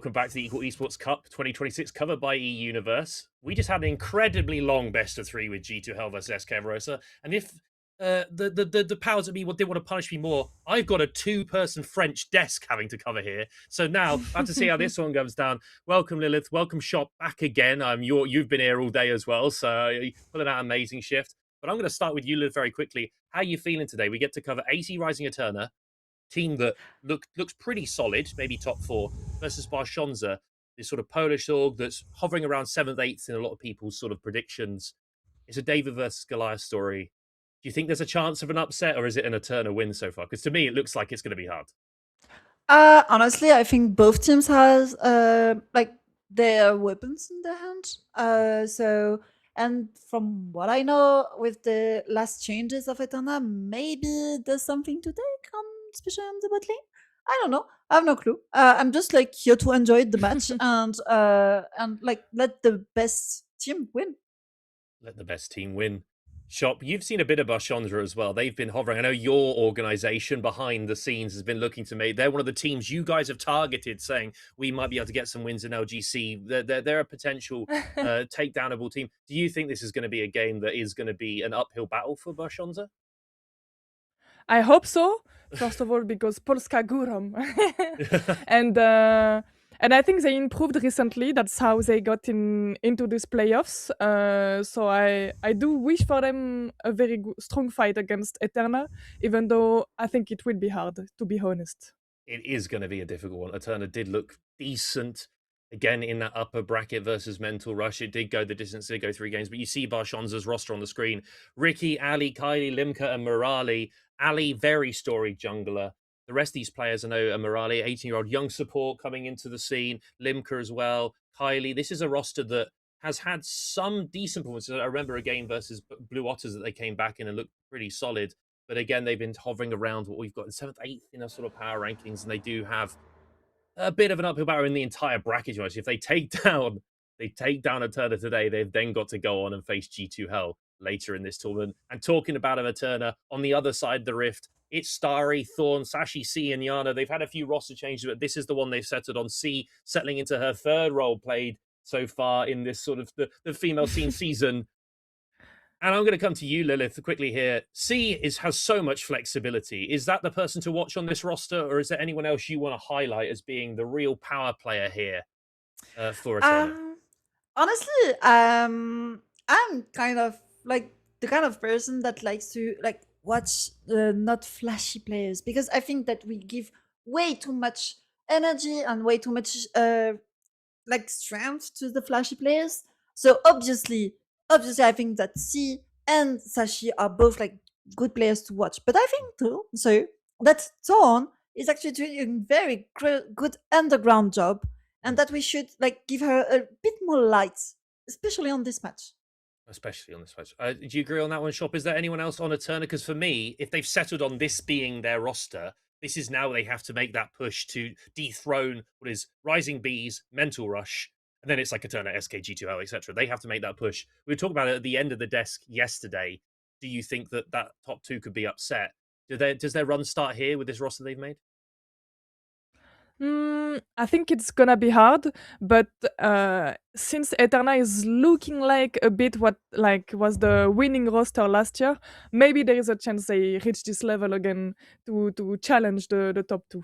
welcome back to the Equal Esports Cup 2026, covered by E-Universe. We just had an incredibly long best of three with G2 Hell versus SK Rosa, and if the powers that be didn't want to punish me more, I've got a two-person French desk having to cover here. So now I have to see how this one goes down. Welcome, Lilith. Welcome, Shop, back again. You've been here all day as well, so you're pulling out an amazing shift. But I'm going to start with you, Lilith, very quickly. How are you feeling today? We get to cover AC Rising Eterna, team that looks pretty solid, maybe top four, versus Barczaca, this sort of Polish org that's hovering around 7th, 8th in a lot of people's sort of predictions. It's a David versus Goliath story. Do you think there's a chance of an upset, or is it an Eterna win so far? Because to me, it looks like it's going to be hard. Honestly, I think both teams has their weapons in their hand. And from what I know, with the last changes of Eterna, maybe there's something to take on, especially on the bot lane. I don't know. I have no clue. I'm just here to enjoy the match and let the best team win. Let the best team win. Shop, you've seen a bit of Barczaca as well. They've been hovering. I know your organization behind the scenes has been looking to make. They're one of the teams you guys have targeted, saying we might be able to get some wins in LGC. They're a potential takedownable team. Do you think this is going to be a game that is going to be an uphill battle for Barczaca? I hope so. First of all, because Polska Górą. And I think they improved recently. That's how they got into these playoffs. So I do wish for them a very strong fight against Eterna, even though I think it will be hard, to be honest. It is going to be a difficult one. Eterna did look decent. Again, in that upper bracket versus Mental Rush, it did go the distance, it did go 3 games. But you see Barczaca's roster on the screen. Ricky, Ali, Kylie, Limka, and Morali. Ali, very storied jungler. The rest of these players, I know, are Morali, 18-year-old young support coming into the scene. Limka as well. Kylie, this is a roster that has had some decent performances. I remember a game versus Blue Otters that they came back in and looked pretty solid. But again, they've been hovering around what we've got in 7th, 8th in our sort of power rankings, and they do have a bit of an uphill battle in the entire bracket. If they take down Eterna today, they've then got to go on and face G2 Hell later in this tournament. And talking about Eterna, on the other side of the rift, it's Starry, Thorn, Sashi, C, and Yana. They've had a few roster changes, but this is the one they've settled on. C, settling into her 3rd role played so far in this sort of the female scene season. And I'm going to come to you, Lilith, quickly here. C has so much flexibility. Is that the person to watch on this roster, or is there anyone else you want to highlight as being the real power player here for Eterna? Honestly, I'm kind of the kind of person that likes to watch not flashy players, because I think that we give way too much energy and way too much strength to the flashy players. So obviously, I think that C and Sashi are both good players to watch. But I think too, so that Thorn is actually doing a very good underground job, and that we should give her a bit more light, especially on this match. Especially on this match. Do you agree on that one, Shop? Is there anyone else on Eterna? Because for me, if they've settled on this being their roster, this is now they have to make that push to dethrone what is Rising Bees, Mental Rush, and then it's like Eterna, SKG2L, etc. They have to make that push. We were talking about it at the end of the desk yesterday. Do you think that top 2 could be upset? Does their run start here with this roster they've made? I think it's gonna be hard, but since Eterna is looking like a bit what was the winning roster last year, maybe there is a chance they reach this level again to challenge the top 2.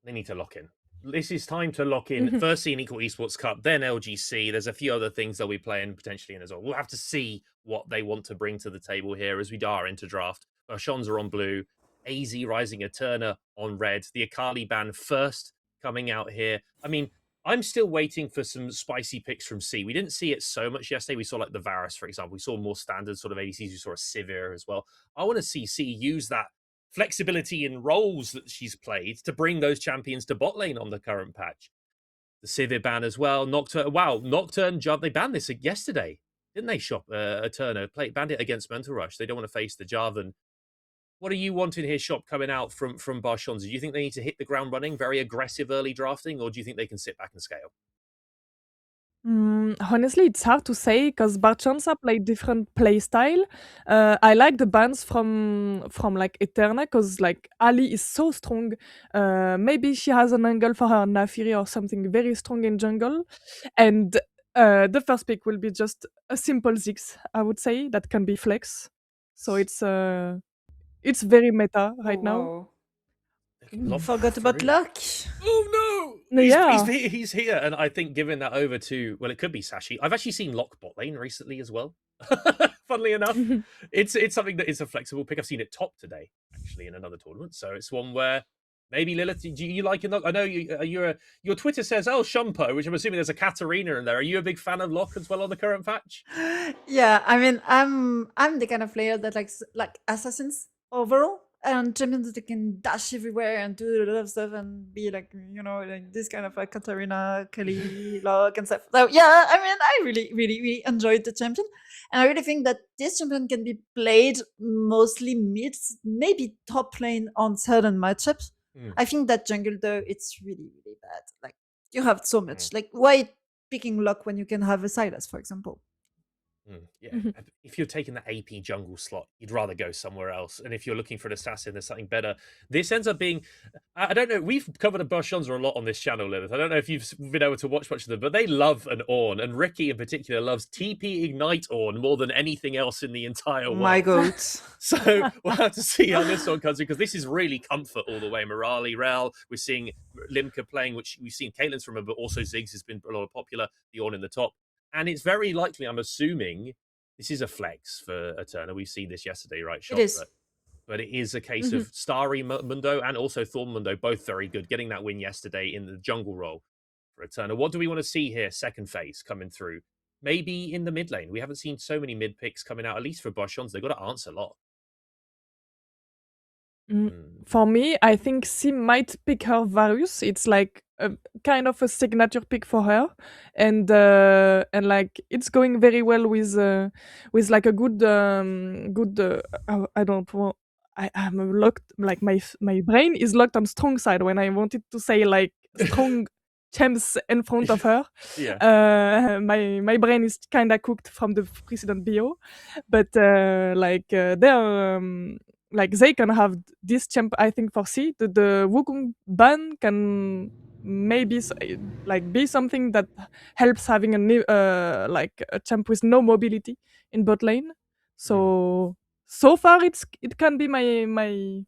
They need to lock in. This is time to lock in. Firstly, in Equal Esports Cup, then LGC. There's a few other things they'll be playing potentially in as well. We'll have to see what they want to bring to the table here as we are into draft. Barczaca are on blue, AZ Rising Eterna on red. The Akali ban first coming out here. I mean, I'm still waiting for some spicy picks from C. We didn't see it so much yesterday. We saw the Varus, for example. We saw more standard sort of ADCs. We saw a Sivir as well. I want to see C use that flexibility in roles that she's played to bring those champions to bot lane on the current patch. The Sivir ban as well. Nocturne, wow, Nocturne, Jump, they banned this yesterday, didn't they, Shop? Eterna banned it against Mental Rush. They don't want to face the Jarvan. What are you wanting here, Shop, coming out from Barczaca? Do you think they need to hit the ground running, very aggressive early drafting, or do you think they can sit back and scale? Honestly, it's hard to say because Barczaca play different play style. I like the bans from like Eterna because like Ali is so strong. Maybe she has an angle for her Nafiri or something very strong in jungle, and the first pick will be just a simple Ziggs, I would say, that can be flex. So it's very meta Oh right now. wow! Lob Forgot about through. luck. Oh No, no! yeah. He's here, and I think giving that over to, well, it could be Sashi. I've actually seen Lock bot lane recently as well. Funnily enough, it's something that is a flexible pick. I've seen it top today actually in another tournament, so it's one where maybe Lilith. Do you like it? I know your Twitter says oh Shumpo, which I'm assuming there's a Katarina in there. Are you a big fan of Lock as well on the current patch? Yeah, I mean, I'm the kind of player that likes like assassins overall and champions that can dash everywhere and do a lot of stuff and be like like this kind of like Katarina, Kelly, Locke and stuff. So yeah, I mean, I really enjoyed the champion, and I really think that this champion can be played mostly mid, maybe top lane on certain matchups. I think that jungle though, it's really bad. Like you have so much. Like why picking Locke when you can have a Silas, for example? Yeah, if you're taking the AP jungle slot, you'd rather go somewhere else. And if you're looking for an assassin, there's something better. This ends up being, I don't know, we've covered a Barczaca a lot on this channel, Lilith. I don't know if you've been able to watch much of them, but they love an Ornn. And Ricky in particular loves TP Ignite Ornn more than anything else in the entire world. My goat. So we'll have to see how this one comes in, because this is really comfort all the way. Morali, Rel, we're seeing Limca playing, which we've seen Caitlyn's from him, but also Ziggs has been a lot popular, the Ornn in the top. And it's very likely, I'm assuming, this is a flex for Eterna. We've seen this yesterday, right? It is. But it is a case of Starry Mundo and also Thorn Mundo, both very good, getting that win yesterday in the jungle role for Eterna. What do we want to see here, second phase, coming through? Maybe in the mid lane. We haven't seen so many mid picks coming out, at least for Barczaca. They've got to answer a lot. For me, I think Sim might pick her Varus. It's like a kind of a signature pick for her, and like it's going very well with like a good I don't want. I'm locked. Like my brain is locked on strong side when I wanted to say like strong champs in front of her. Yeah. My brain is kind of cooked from the precedent bio, but they're. Like they can have this champ, I think, for C. The Wukong ban can maybe like be something that helps having a like a champ with no mobility in bot lane. So far it can be my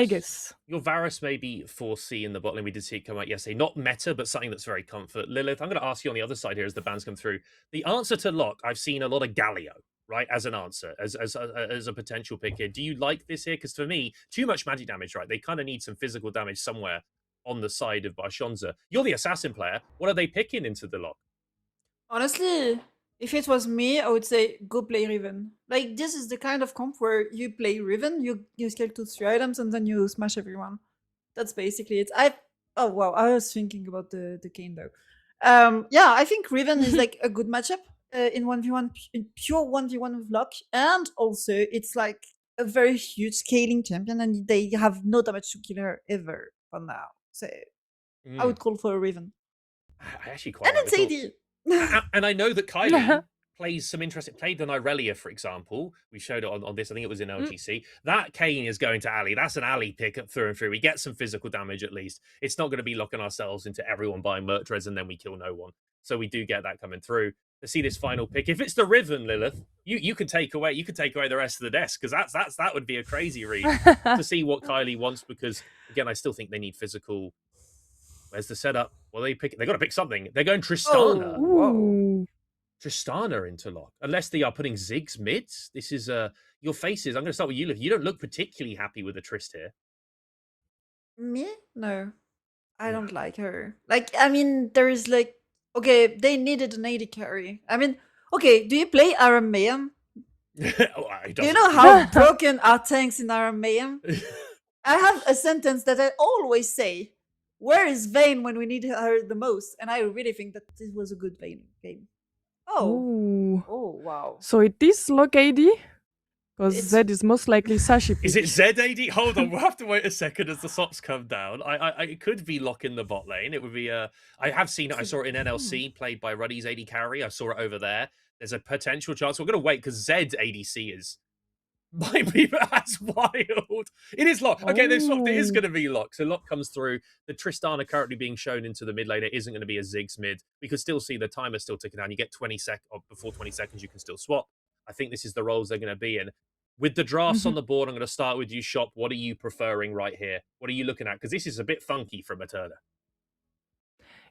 guess. Your Varus may be 4C in the bot lane. We did see it come out yesterday. Not meta, but something that's very comfort. Lilith, I'm going to ask you on the other side here as the bans come through. The answer to Lock, I've seen a lot of Galio, right, as an answer, as a potential pick here. Do you like this here? Because for me, too much magic damage, right? They kind of need some physical damage somewhere on the side of Barczaca. You're the assassin player. What are they picking into the Lock? Honestly, if it was me, I would say go play Riven. Like this is the kind of comp where you play Riven, you scale to 3 items and then you smash everyone. That's basically it. Oh wow, I was thinking about the Kane though. Yeah, I think Riven is like a good matchup in 1v1, in pure 1v1 with Lock, and also it's like a very huge scaling champion, and they have no damage to kill her ever for now. So I would call for a Riven. I actually quite And like it's the AD. and I know that Kylie plays some interesting. Played on Irelia, for example. We showed it on this. I think it was in LGC. That Kane is going to Ali. That's an Ali pick through and through. We get some physical damage at least. It's not going to be locking ourselves into everyone buying Mertres and then we kill no one. So we do get that coming through. To see this final pick, if it's the Riven, Lilith, you can take away the rest of the desk, because that would be a crazy read to see what Kylie wants. Because again, I still think they need physical. Where's the setup? Well, they got to pick something. They're going Tristana. Whoa. Tristana into Lock. Unless they are putting Ziggs mids. This is your faces. I'm going to start with you, Liv. You don't look particularly happy with the Trist here. Me? No. I don't like her. Like, I mean, there is like, okay, they needed an AD carry. I mean, okay, do you play Arameum? Do you know how broken are tanks in Arameum? I have a sentence that I always say. Where is Vayne when we need her the most? And I really think that this was a good Vayne game. Oh. Ooh. Oh, wow. So it is Lock AD? Because It's Zed is most likely Sashi pick. Is it ZAD? Hold on, we'll have to wait a second as the sops come down. It could be Lock in the bot lane. It would be I have seen it. I saw it in NLC played by Ruddy's AD carry. I saw it over there. There's a potential chance. We're gonna wait because Zed's ADC is might be as wild. It is Lock. Okay, they swapped. It is Oh. going to be Lock. So Lock comes through. The Tristana currently being shown into the mid lane. It isn't going to be a Ziggs mid. We could still see the timer still ticking down. You get 20 seconds before 20 seconds. You can still swap. I think this is the roles they're going to be in. With the drafts on the board, I'm going to start with you, Shop. What are you preferring right here? What are you looking at? Because this is a bit funky from Eterna.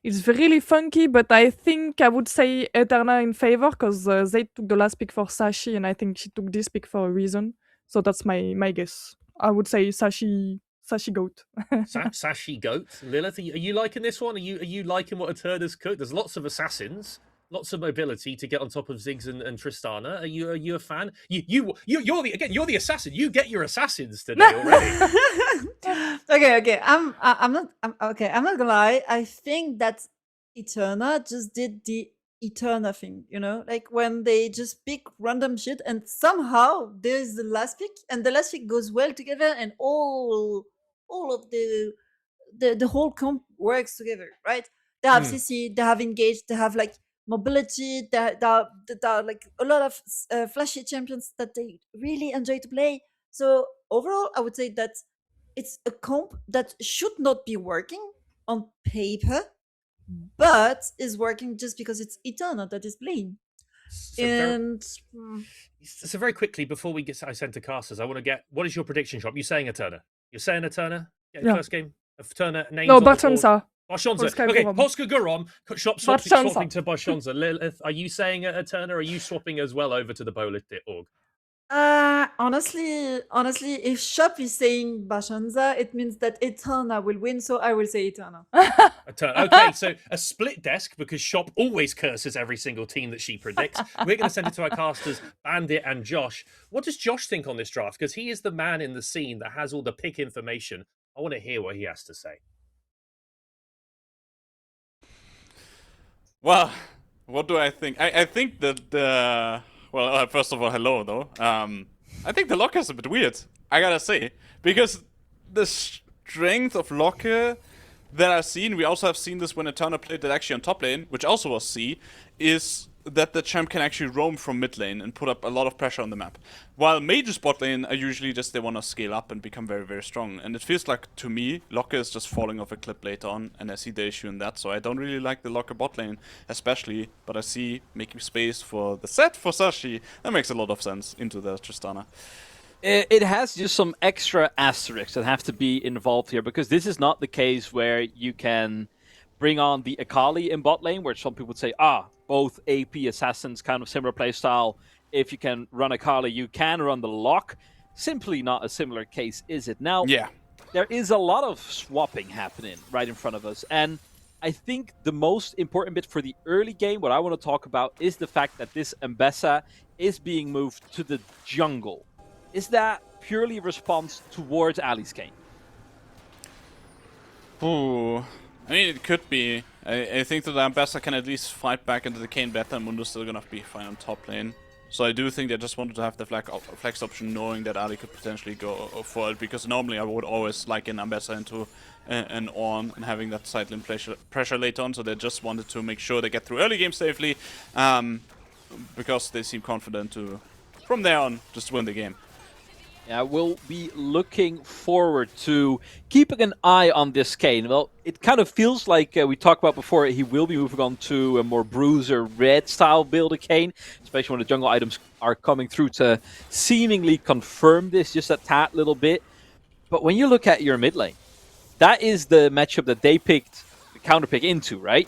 It's really funky, but I think I would say Eterna in favor because they took the last pick for Sashi, and I think she took this pick for a reason. So that's my guess. I would say Sashi goat. Sashi Goat. Lilith, are you liking this one? Are you liking what Eterna's cooked? There's lots of assassins, lots of mobility to get on top of Ziggs and Tristana. Are you a fan? You're the assassin. You get your assassins today already. okay. I'm not gonna lie. I think that Eterna just did the Eterna thing, like when they just pick random shit and somehow there's the last pick and the last pick goes well together and all of the whole comp works together, right? They have CC, they have engaged, they have like mobility, there are like a lot of flashy champions that they really enjoy to play. So overall, I would say that it's a comp that should not be working on paper, but is working just because it's Eterna that is playing. So very quickly before we get I sent to casters, I want to get what is your prediction, Shop? You saying Eterna? You're saying Eterna? Yeah. First game of Eterna names. No, on the board. Barczaca. Barczaca. Okay, Polska Gorom. Shop swapping to Barczaca. Lilith, are you saying Eterna? Are you swapping as well over to the Bo3 org? Honestly, if Shop is saying Barczaca, it means that Eterna will win, so I will say Eterna. Okay, so a split desk because Shop always curses every single team that she predicts. We're going to send it to our casters, Bandit and Josh. What does Josh think on this draft? Because he is the man in the scene that has all the pick information. I want to hear what he has to say. Well, what do I think? I think that well, first of all, hello though. I think the Locker is a bit weird. I gotta say, because the strength of Locker that I've seen, we also have seen this when Eterna played it actually on top lane, which also was C, is that the champ can actually roam from mid lane and put up a lot of pressure on the map. While mages bot lane are usually just they want to scale up and become very, very strong. And it feels like, to me, Locker is just falling off a cliff later on, and I see the issue in that. So I don't really like the Locker bot lane, especially, but I see making space for the set for Sashi. That makes a lot of sense into the Tristana. It has just some extra asterisks that have to be involved here, because this is not the case where you can bring on the Akali in bot lane, where some people would say, both AP assassins, kind of similar playstyle. If you can run Akali, you can run the Lock. Simply not a similar case, is it? Now, yeah, there is a lot of swapping happening right in front of us, and I think the most important bit for the early game, what I want to talk about, is the fact that this Mbessa is being moved to the jungle. Is that purely a response towards Ali's Kane? Ooh. I mean, it could be. I think that the Ambassador can at least fight back into the Kane better, and Mundo's still gonna be fine on top lane. So I do think they just wanted to have the flex option, knowing that Ali could potentially go for it, because normally I would always like an Ambassador into an Ornn and having that side lane pressure later on, so they just wanted to make sure they get through early game safely, because they seem confident to, from there on, just win the game. Yeah, we'll be looking forward to keeping an eye on this Kane. Well, it kind of feels like we talked about before, he will be moving on to a more bruiser red style build of Kane, especially when the jungle items are coming through to seemingly confirm this just a tad little bit. But when you look at your mid lane, that is the matchup that they picked the counter pick into, right?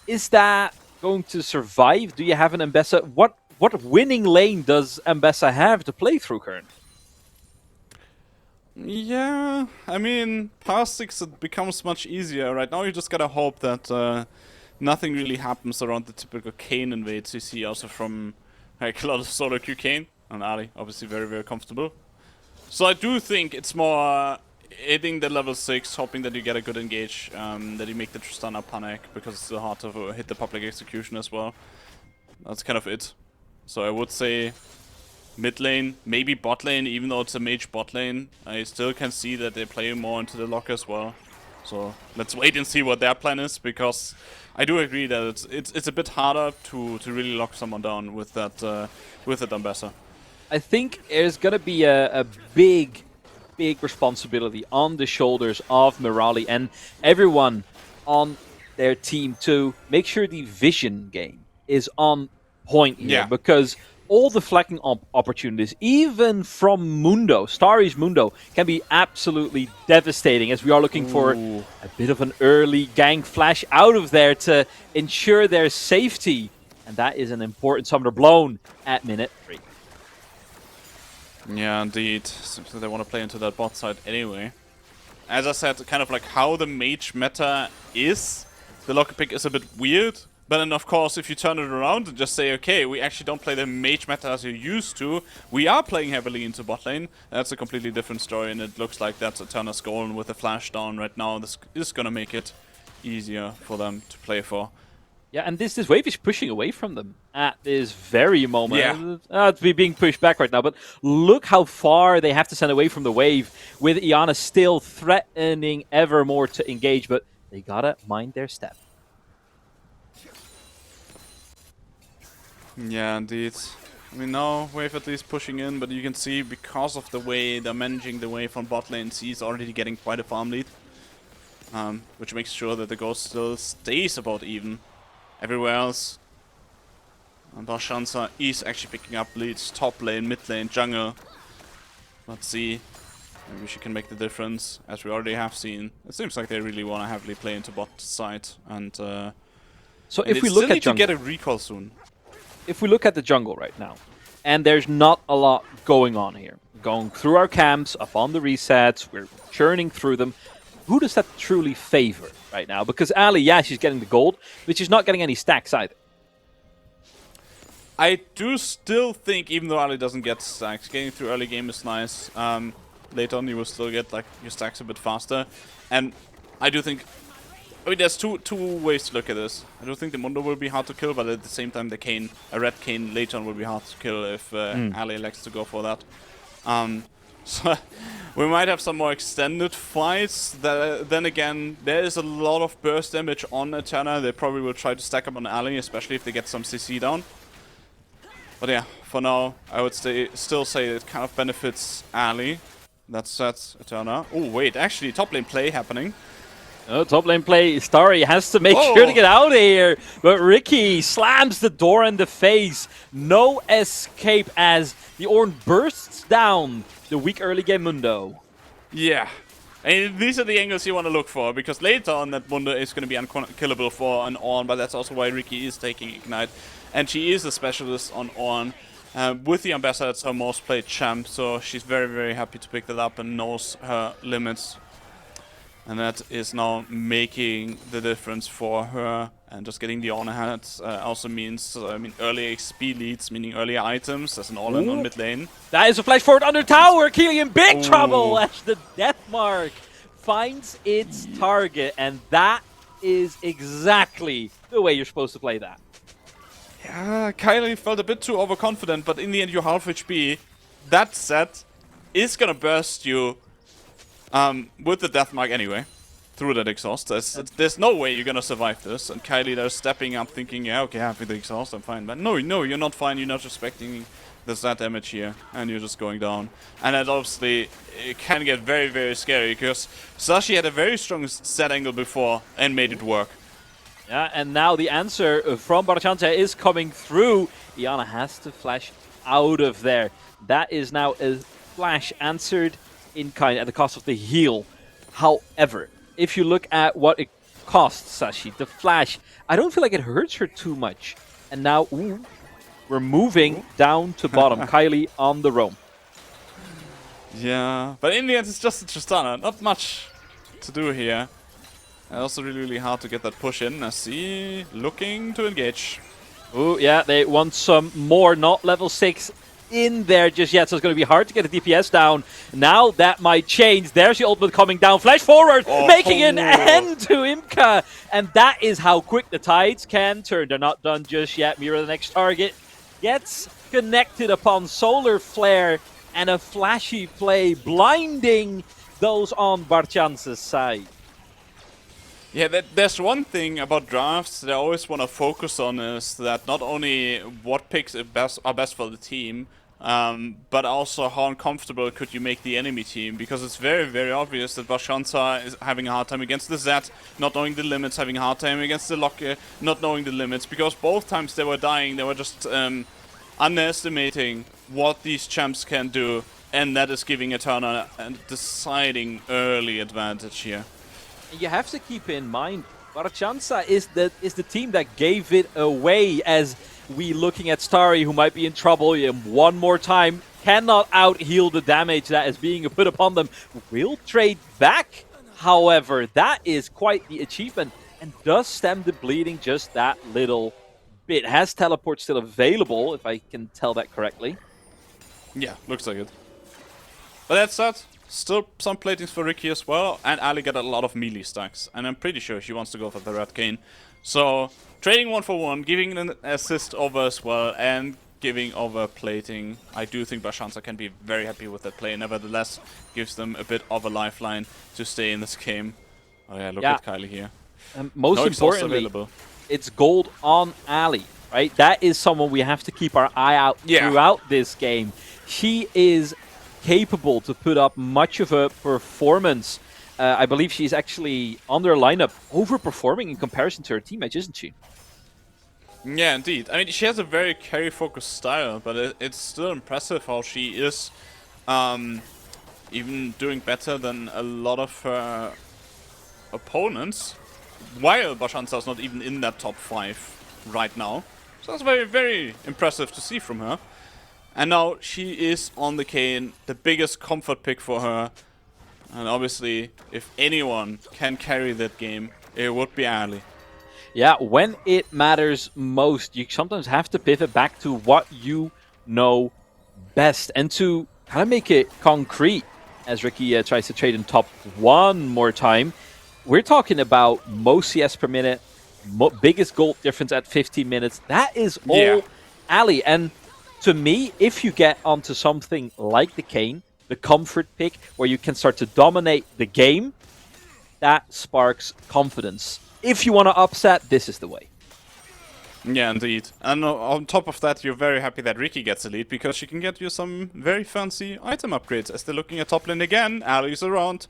Is that going to survive? Do you have an Mbessa? What winning lane does Mbessa have to play through currently? Yeah, I mean, past 6 it becomes much easier. Right now you just gotta hope that nothing really happens around the typical Kane invades you see also from like a lot of solo queue Kane. And Ali, obviously very, very comfortable. So I do think it's more hitting the level 6, hoping that you get a good engage, that you make the Tristana panic, because it's hard to hit the public execution as well. That's kind of it. So I would say mid lane, maybe bot lane, even though it's a mage bot lane. I still can see that they play more into the lock as well. So let's wait and see what their plan is, because I do agree that it's a bit harder to really lock someone down with that with the Dumbessa. I think there's going to be a big responsibility on the shoulders of Mirali and everyone on their team to make sure the vision game is on point here. Yeah. Because all the flanking opportunities, even from Mundo, Starry's Mundo, can be absolutely devastating, as we are looking for a bit of an early gank flash out of there to ensure their safety. And that is an important summoner blown at minute 3. Yeah, indeed. Seems that they want to play into that bot side anyway. As I said, kind of like how the mage meta is, the locker pick is a bit weird. But then, of course, if you turn it around and just say, okay, we actually don't play the mage meta as you used to, we are playing heavily into bot lane, that's a completely different story, and it looks like that's Eterna's goal, and with the flash down right now, this is going to make it easier for them to play for. Yeah, and this wave is pushing away from them at this very moment. Yeah. It's being pushed back right now, but look how far they have to send away from the wave, with Iana still threatening ever more to engage, but they gotta mind their step. Yeah, indeed. I mean, now Wave at least pushing in, but you can see because of the way they're managing the wave from bot lane, he's already getting quite a farm lead. Which makes sure that the Ghost still stays about even. Everywhere else, and Barczaca is actually picking up leads, top lane, mid lane, jungle. Let's see. Maybe she can make the difference, as we already have seen. It seems like they really want to heavily play into bot side, and So and if we they look still at need to jungle, get a recall soon. if we look at the jungle right now, and there's not a lot going on here. Going through our camps, up on the resets, we're churning through them. Who does that truly favor right now? Because Ali, yeah, she's getting the gold, but she's not getting any stacks either. I do still think, even though Ali doesn't get stacks, getting through early game is nice. Later on, you will still get like your stacks a bit faster, and I do think. I mean, there's two ways to look at this. I do think the Mundo will be hard to kill, but at the same time, the Kayn, a red Kayn later on will be hard to kill if Ali elects to go for that. So we might have some more extended fights. Then again, there is a lot of burst damage on Eterna. They probably will try to stack up on Ali, especially if they get some CC down. But yeah, for now, I would still say it kind of benefits Ali. That's Eterna. Oh wait, actually, top lane play happening. Oh, top lane play. Starry has to make sure to get out of here. But Ricky slams the door in the face. No escape as the Ornn bursts down the weak early game Mundo. Yeah. And these are the angles you want to look for, because later on that Mundo is going to be unkillable for an Ornn, but that's also why Ricky is taking Ignite. And she is a specialist on Ornn. With the Ambassador, it's her most played champ, so she's very, very happy to pick that up and knows her limits. And that is now making the difference for her. And just getting the Ornn ahead also means, early XP leads, meaning earlier items. There's an all-in on mid lane. That is a flash forward under tower. Keely in big trouble as the death mark finds its target. And that is exactly the way you're supposed to play that. Yeah, Kylie felt a bit too overconfident, but in the end you're half HP. That set is gonna burst you with the death mark anyway, through that exhaust. There's no way you're gonna survive this. And Kylie there stepping up thinking, yeah, okay, I have the exhaust, I'm fine. But no, you're not fine, you're not respecting that damage here, and you're just going down. And that obviously it can get very, very scary, because Sashi had a very strong set angle before and made it work. Yeah, and now the answer from Barczaca is coming through. Iana has to flash out of there. That is now a flash answered in kind at the cost of the heal. However, if you look at what it costs Sashi, the flash, I don't feel like it hurts her too much. And now, we're moving down to bottom. Kylie on the roam. Yeah, but in the end it's just a Tristana. Not much to do here. Also really, really hard to get that push in. I see looking to engage. Oh, yeah, they want some more, not level 6 in there just yet, so it's going to be hard to get the DPS down. Now that might change. There's the ultimate coming down. Flash forward, making an end to Imka. And that is how quick the tides can turn. They're not done just yet. Mira, the next target, gets connected upon Solar Flare and a flashy play, blinding those on Barczaca's side. Yeah, there's one thing about drafts that I always want to focus on is that not only what picks are best for the team, but also how uncomfortable could you make the enemy team, because it's very, very obvious that Barczaca is having a hard time against the Zed, not knowing the limits, having a hard time against the Locke, not knowing the limits, because both times they were dying, they were just underestimating what these champs can do, and that is giving Eterna a deciding early advantage here. You have to keep in mind, Barczaca is the team that gave it away, as we looking at Starry, who might be in trouble one more time, cannot out-heal the damage that is being put upon them. Will trade back, however, that is quite the achievement, and does stem the bleeding just that little bit. Has teleport still available, if I can tell that correctly. Yeah, looks like it. But that said, still some platings for Ricky as well, and Ali got a lot of melee stacks, and I'm pretty sure she wants to go for the red cane. So, trading 1 for 1, giving an assist over as well, and giving over plating. I do think Barczaca can be very happy with that play, nevertheless, gives them a bit of a lifeline to stay in this game. Oh yeah, look at Kylie here. Most importantly, it's gold on Ali, right? That is someone we have to keep our eye out throughout this game. She is capable to put up much of a performance. I believe she's actually on their lineup overperforming in comparison to her teammates, isn't she? Yeah, indeed. I mean, she has a very carry-focused style, but it's still impressive how she is even doing better than a lot of her opponents, while Barczaca is not even in that top 5 right now. So that's very, very impressive to see from her. And now she is on the Kayn, the biggest comfort pick for her. And obviously, if anyone can carry that game, it would be Ali. Yeah, when it matters most, you sometimes have to pivot back to what you know best. And to kind of make it concrete, as Ricky tries to trade in top one more time, we're talking about most CS per minute, biggest gold difference at 15 minutes. That is all Ali. And to me, if you get onto something like the Kayn, the comfort pick, where you can start to dominate the game, that sparks confidence. If you want to upset, this is the way. Yeah, indeed. And on top of that, you're very happy that Ricky gets a lead, because she can get you some very fancy item upgrades. As they're looking at top lane again, Ali's around.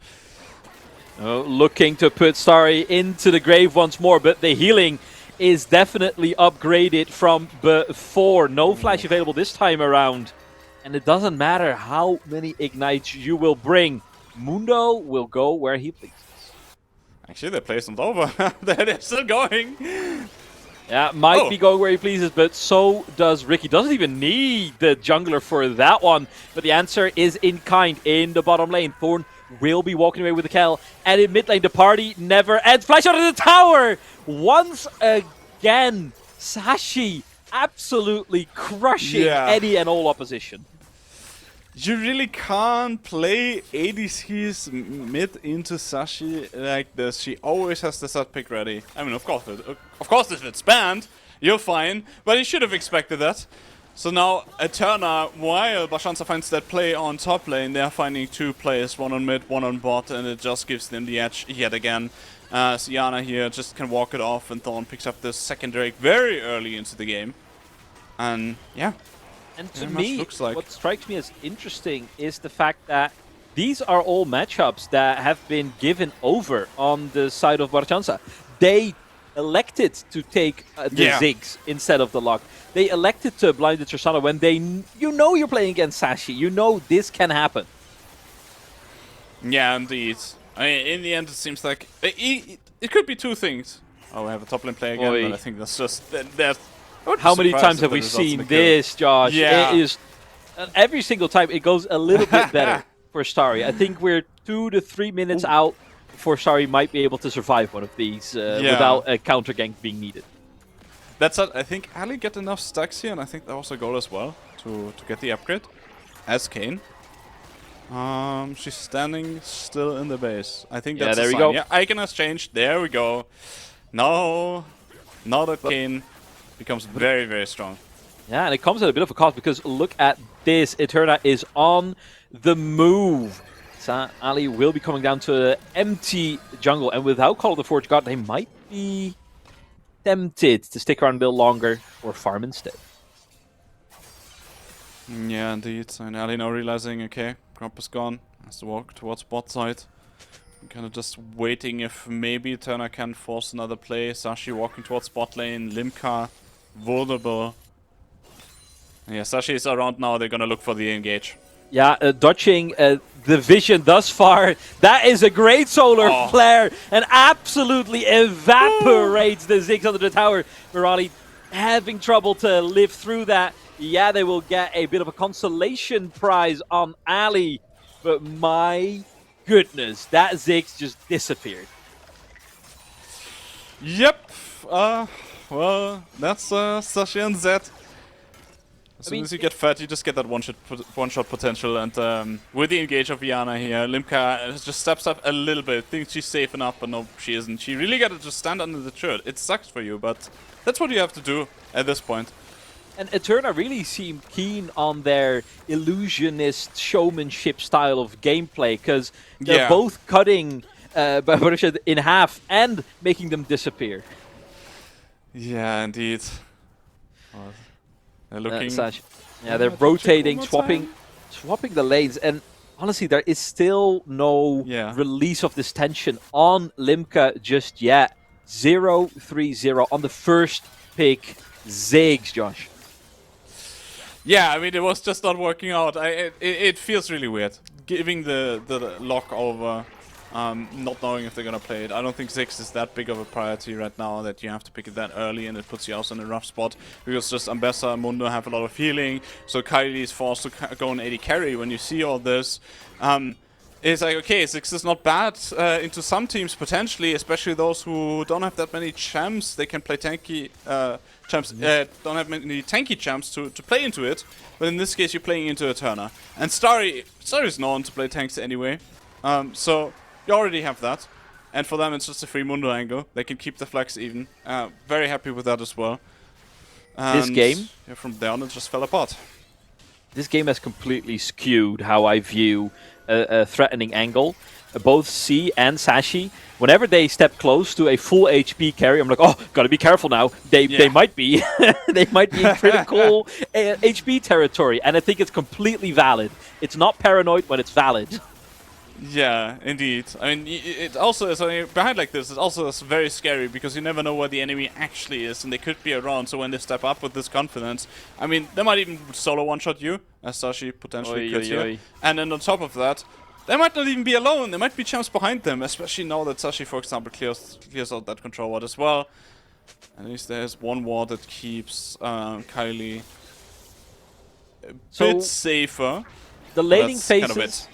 Looking to put Starry into the grave once more, but the healing is definitely upgraded from before. No flash available this time around. And it doesn't matter how many ignites you will bring. Mundo will go where he pleases. Actually, the play's not over. They're still going. Yeah, might be going where he pleases, but so does Ricky. Doesn't even need the jungler for that one. But the answer is in kind in the bottom lane. Thorn will be walking away with the kill. And in mid lane, the party never ends. Flash out of the tower! Once again, Sashi absolutely crushing any and all opposition. You really can't play ADC's mid into Sashi like this. She always has the set pick ready. I mean, of course, if it's banned, you're fine. But you should have expected that. So now Eterna, while Barczaca finds that play on top lane, they're finding 2 players, one on mid, one on bot, and it just gives them the edge yet again. Siana here just can walk it off, and Thorn picks up the second Drake very early into the game. And yeah. And to me, what strikes me as interesting is the fact that these are all matchups that have been given over on the side of Barczaca. They elected to take the Ziggs instead of the Lock. They elected to blind the Tristana when you know you're playing against Sashi. You know this can happen. Yeah, indeed. I mean, in the end, it seems like it could be 2 things. Oh, we have a top lane play again, but I think that's just How many times have we seen this, Josh? Yeah. It is every single time it goes a little bit better for Starry. I think we're 2 to 3 minutes out before Starry might be able to survive one of these without a counter gank being needed. That's it. I think Ali get enough stacks here, and I think that was a goal as well to get the upgrade as Kayn. She's standing still in the base. I think that's there a we sign. go. Yeah, icon has changed. There we go. Now that Kayn becomes very, very strong. Yeah, and it comes at a bit of a cost because look at this. Eterna is on the move. Ali will be coming down to an empty jungle, and without Call of the Forge God, they might be tempted to stick around a bit longer or farm instead. Yeah, indeed. And Ali now realizing, okay, Grump is gone. Has to walk towards bot side. Kind of just waiting if maybe Eterna can force another play. Sashi walking towards bot lane. Limka vulnerable. Yeah, Sashi is around now. They're gonna look for the engage. Yeah, dodging the vision thus far. That is a great solar flare and absolutely evaporates the Ziggs under the tower. Mirali having trouble to live through that. Yeah, they will get a bit of a consolation prize on Ali, but my goodness, that Ziggs just disappeared. Yep. Well, that's Sashi and Zed. As soon as you get fat, you just get that one-shot potential, and with the engage of Iana here, Limka just steps up a little bit, thinks she's safe enough, but no, she isn't. She really got to just stand under the shirt. It sucks for you, but that's what you have to do at this point. And Eterna really seem keen on their illusionist showmanship style of gameplay, because they're both cutting Barczaca in half and making them disappear. Yeah, indeed. They're looking. Yeah, they're rotating, swapping the lanes, and honestly, there is still no release of this tension on Limka just yet. 0-3-0 on the first pick. Ziggs, Josh. Yeah, I mean, it was just not working out. It feels really weird giving the lock over. Not knowing if they're gonna play it. I don't think Ziggs is that big of a priority right now that you have to pick it that early, and it puts you also in a rough spot because just Ambessa and Mundo have a lot of healing, so Kylie is forced to go on AD carry. When you see all this, it's like, okay, Ziggs is not bad into some teams potentially, especially those who don't have that many champs. They can play tanky champs, don't have many tanky champs to play into it, but in this case you're playing into Eterna. And Starry is known to play tanks anyway, so you already have that, and for them it's just a free Mundo angle. They can keep the flags even. Very happy with that as well. And this game, from there on, it just fell apart. This game has completely skewed how I view a threatening angle. Both C and Sashi, whenever they step close to a full HP carry, I'm like, oh, gotta be careful now. They might be, they might be in critical HP territory, and I think it's completely valid. It's not paranoid when it's valid. Yeah, indeed. I mean, it also is, I mean, behind like this, it's also very scary because you never know where the enemy actually is, and they could be around. So when they step up with this confidence, I mean, they might even solo one-shot you, as Sashi potentially could here. And then on top of that, they might not even be alone. There might be champs behind them, especially now that Sashi, for example, clears out that control ward as well. At least there's one ward that keeps Kylie a bit safer. The laning phases,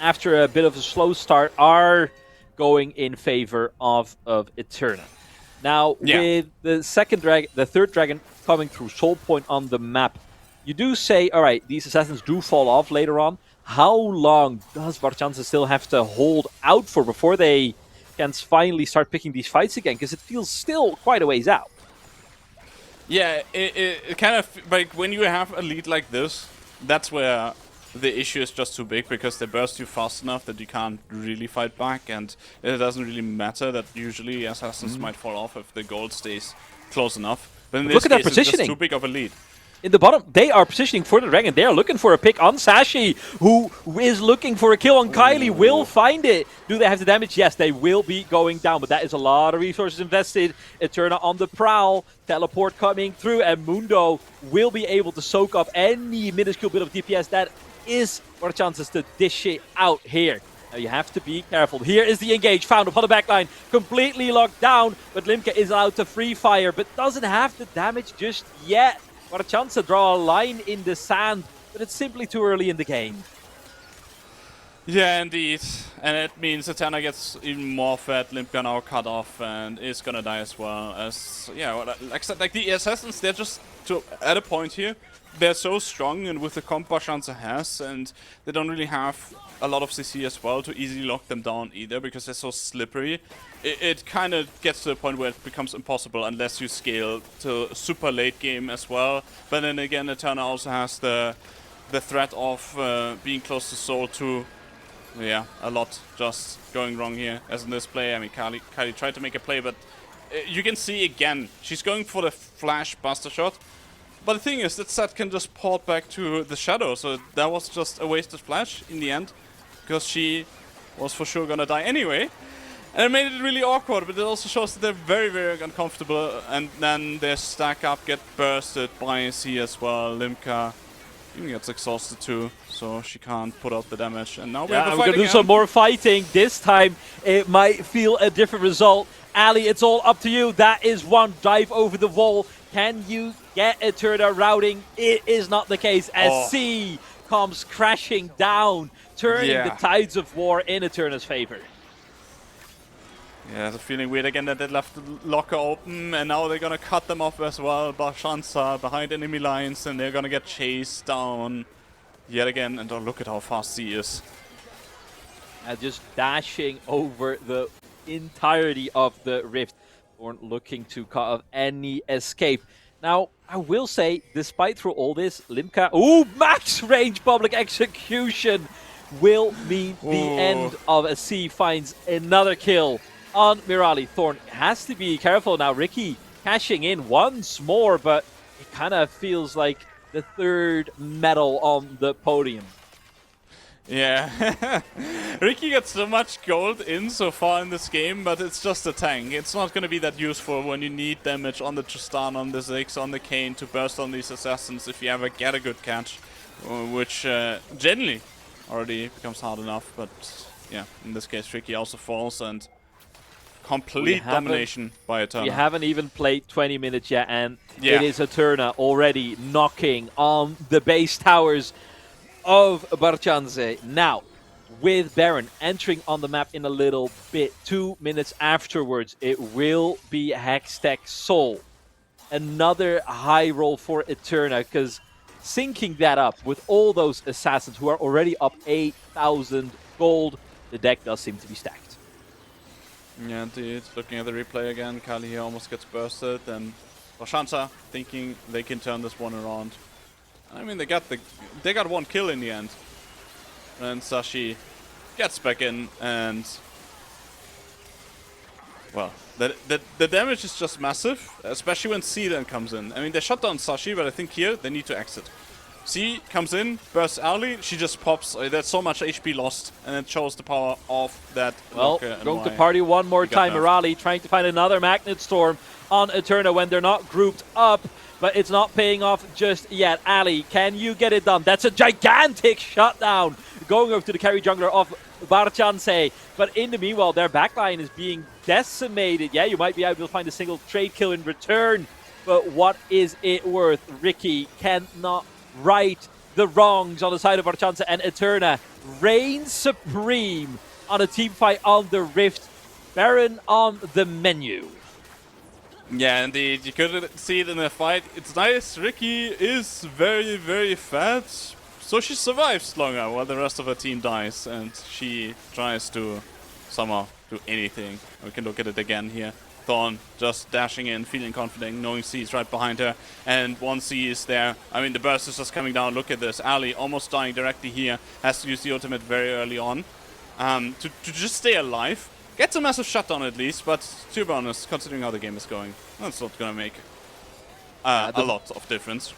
after a bit of a slow start, are going in favor of Eterna. Now, with the third dragon coming through Soul Point on the map, you do say, all right, these assassins do fall off later on. How long does Barczaca still have to hold out for before they can finally start picking these fights again? Because it feels still quite a ways out. Yeah, it kind of, like, when you have a lead like this, that's where the issue is just too big, because they burst you fast enough that you can't really fight back, and it doesn't really matter that usually assassins might fall off if the gold stays close enough. But in this case, it's just too big of a lead. In the bottom, they are positioning for the dragon. They are looking for a pick on Sashi, who is looking for a kill on Kylie. Will find it. Do they have the damage? Yes, they will be going down, but that is a lot of resources invested. Eterna on the prowl. Teleport coming through, and Mundo will be able to soak up any minuscule bit of DPS. That is what chances to dish it out here. Now you have to be careful. Here is the engage found upon the backline. Completely locked down, but Limka is allowed to free fire, but doesn't have the damage just yet. What a chance to draw a line in the sand, but it's simply too early in the game. Yeah, indeed. And it means Eterna gets even more fed. Limka now cut off and is gonna die as well. As yeah, well, like I said, like the assassins, they're just at a point here. They're so strong, and with the comp Barczaca has, and they don't really have a lot of CC as well to easily lock them down either, because they're so slippery. It kind of gets to a point where it becomes impossible unless you scale to super late game as well. But then again, Eterna also has the threat of being close to Soul too. Yeah, a lot just going wrong here. As in this play, I mean, Kylie tried to make a play, but you can see again, she's going for the flash buster shot. But the thing is, that set can just port back to the shadow, so that was just a wasted flash in the end, because she was for sure gonna die anyway. And it made it really awkward, but it also shows that they're very, very uncomfortable, and then their stack up get bursted by C as well. Limka even gets exhausted too, so she can't put out the damage. And now we have a we're fight gonna do again. some more fighting. This time it might feel a different result. Ali, it's all up to you. That is one dive over the wall. Can you get Eterna routing? It is not the case, as C comes crashing down, turning the tides of war in Eterna's favor. Yeah, it's feeling weird again that they left the locker open, and now they're gonna cut them off as well. Barczaca behind enemy lines, and they're gonna get chased down yet again. And oh, look at how fast C is. Just dashing over the entirety of the rift. Weren't looking to cut off any escape. Now, I will say, despite through all this, Limka, max range public execution will mean the end of a C finds another kill on Mirali. Thorn has to be careful now. Ricky cashing in once more, but it kind of feels like the third medal on the podium. Yeah, Ricky got so much gold in so far in this game, but it's just a tank. It's not going to be that useful when you need damage on the Tristan, on the Ziggs, on the Kayn to burst on these assassins if you ever get a good catch, which generally already becomes hard enough. But yeah, in this case, Ricky also falls, and complete domination by Eterna. We haven't even played 20 minutes yet, and it is Eterna already knocking on the base towers of Barczaca. Now, with Baron entering on the map in a little bit, 2 minutes afterwards, it will be Hextech Soul. Another high roll for Eterna, because syncing that up with all those assassins who are already up 8,000 gold, the deck does seem to be stacked. Yeah, indeed. Looking at the replay again, Kali here almost gets bursted, and Barczaca thinking they can turn this one around. I mean, they got one kill in the end, and Sashi gets back in, and well, the damage is just massive, especially when C then comes in. I mean, they shut down Sashi, but I think here they need to exit. C comes in, bursts early, she just pops. There's so much HP lost, and it shows the power of that. Well, going to party one more time. Mirali trying to find another Magnet Storm on Eterna when they're not grouped up, but it's not paying off just yet. Ali, can you get it done? That's a gigantic shutdown going over to the carry jungler of Barczaca. But in the meanwhile, their backline is being decimated. Yeah, you might be able to find a single trade kill in return, but what is it worth? Ricky cannot right the wrongs on the side of Barczaca, and Eterna reigns supreme on a team fight on the Rift. Baron on the menu. Yeah, indeed. You could see it in the fight. It's nice. Ricky is very, very fat, so she survives longer while the rest of her team dies, and she tries to somehow do anything. We can look at it again here. Thorn just dashing in, feeling confident, knowing C is right behind her, and once C is there, I mean, the burst is just coming down. Look at this. Ali almost dying directly here, has to use the ultimate very early on to just stay alive. Gets a massive shutdown at least, but to be honest, considering how the game is going, that's not going to make a lot of difference.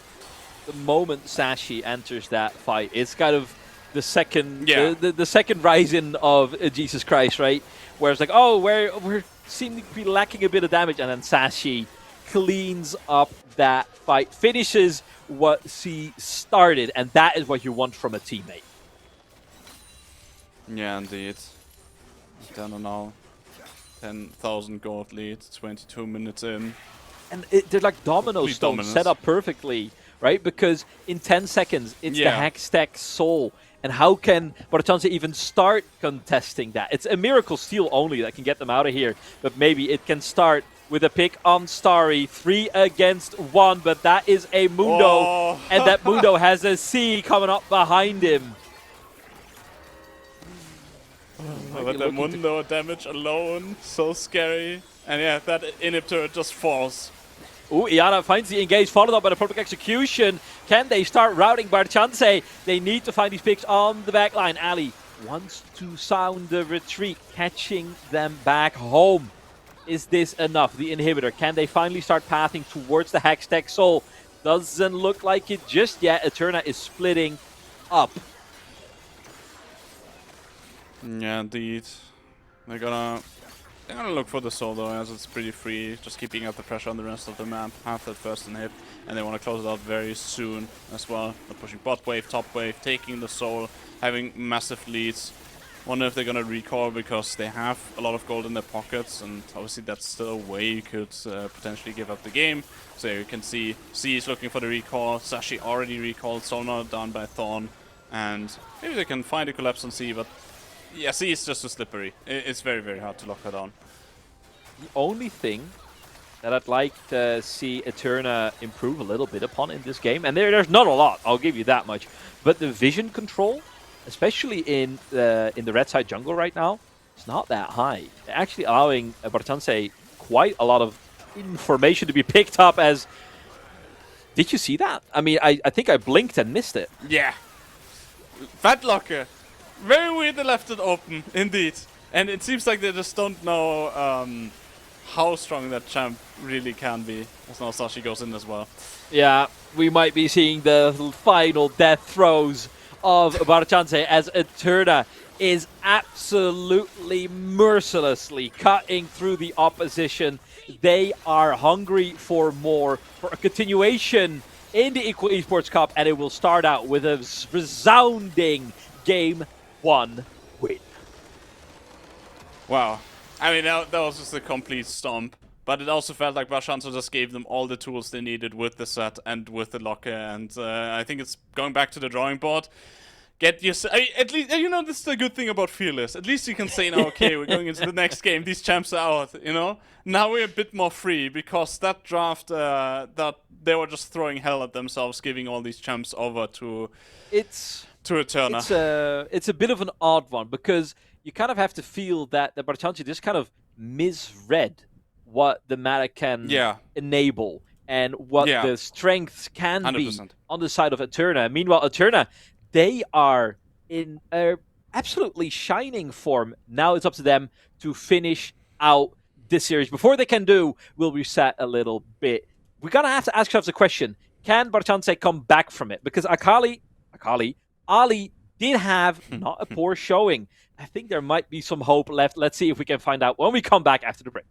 The moment Sashi enters that fight, it's kind of the second the second rising of Jesus Christ, right? Where it's like, oh, we're seeming to be lacking a bit of damage, and then Sashi cleans up that fight, finishes what she started, and that is what you want from a teammate. Yeah, indeed. Eterna now 10,000 gold lead, 22 minutes in. And they're like domino stones set up perfectly, right? Because in 10 seconds, it's the Hextech Soul And how can Barczaca even start contesting that? It's a miracle steal only that can get them out of here. But maybe it can start with a pick on Starry. 3 against 1, but that is a Mundo. Oh. And that Mundo has a C coming up behind him. But the Mundo damage alone, so scary. And yeah, that inhib turret just falls. Ooh, Iana finds the engage, followed up by the perfect execution. Can they start routing Barczaca? They need to find these picks on the back line. Ali wants to sound the retreat, catching them back home. Is this enough? The inhibitor, can they finally start pathing towards the Hextech Soul? Doesn't look like it just yet. Eterna is splitting up. Yeah, indeed. They're gonna look for the soul though, as it's pretty free. Just keeping up the pressure on the rest of the map. Have that first inhib, and they want to close it out very soon as well. They're pushing bot wave, top wave, taking the soul, having massive leads. Wonder if they're gonna recall because they have a lot of gold in their pockets, and obviously that's still a way you could potentially give up the game. So you can see C is looking for the recall. Sashi already recalled, Sonar down by Thorn, and maybe they can find a collapse on C, but yeah, C is just too slippery. It's very, very hard to lock her down. The only thing that I'd like to see Eterna improve a little bit upon in this game, and there's not a lot, I'll give you that much, but the vision control, especially in the red side jungle right now, it's not that high. They're actually allowing Barczaca quite a lot of information to be picked up as... Did you see that? I mean, I think I blinked and missed it. Yeah. Fat locker. Very weird they left it open, indeed. And it seems like they just don't know how strong that champ really can be. As now Sashi goes in as well. Yeah, we might be seeing the final death throes of Barczaca as Eterna is absolutely mercilessly cutting through the opposition. They are hungry for more, for a continuation in the Equal Esports Cup, and it will start out with a resounding Game 1 win. Wow. I mean, that was just a complete stomp. But it also felt like Barczaca just gave them all the tools they needed with the set and with the locker. And I think it's going back to the drawing board. Get your... at least, you know, this is the good thing about Fearless. At least you can say now, okay, we're going into the next game. These champs are out, you know? Now we're a bit more free because that draft, that they were just throwing hell at themselves, giving all these champs over to Eterna. It's a bit of an odd one because you kind of have to feel that the Barczaca just kind of misread what the meta can enable and what the strengths can 100%. Be on the side of Eterna. Meanwhile, Eterna, they are in a absolutely shining form. Now it's up to them to finish out this series. Before they can do, we'll reset a little bit. We're going to have to ask ourselves a question. Can Barczaca come back from it? Because Ali did have not a poor showing. I think there might be some hope left. Let's see if we can find out when we come back after the break.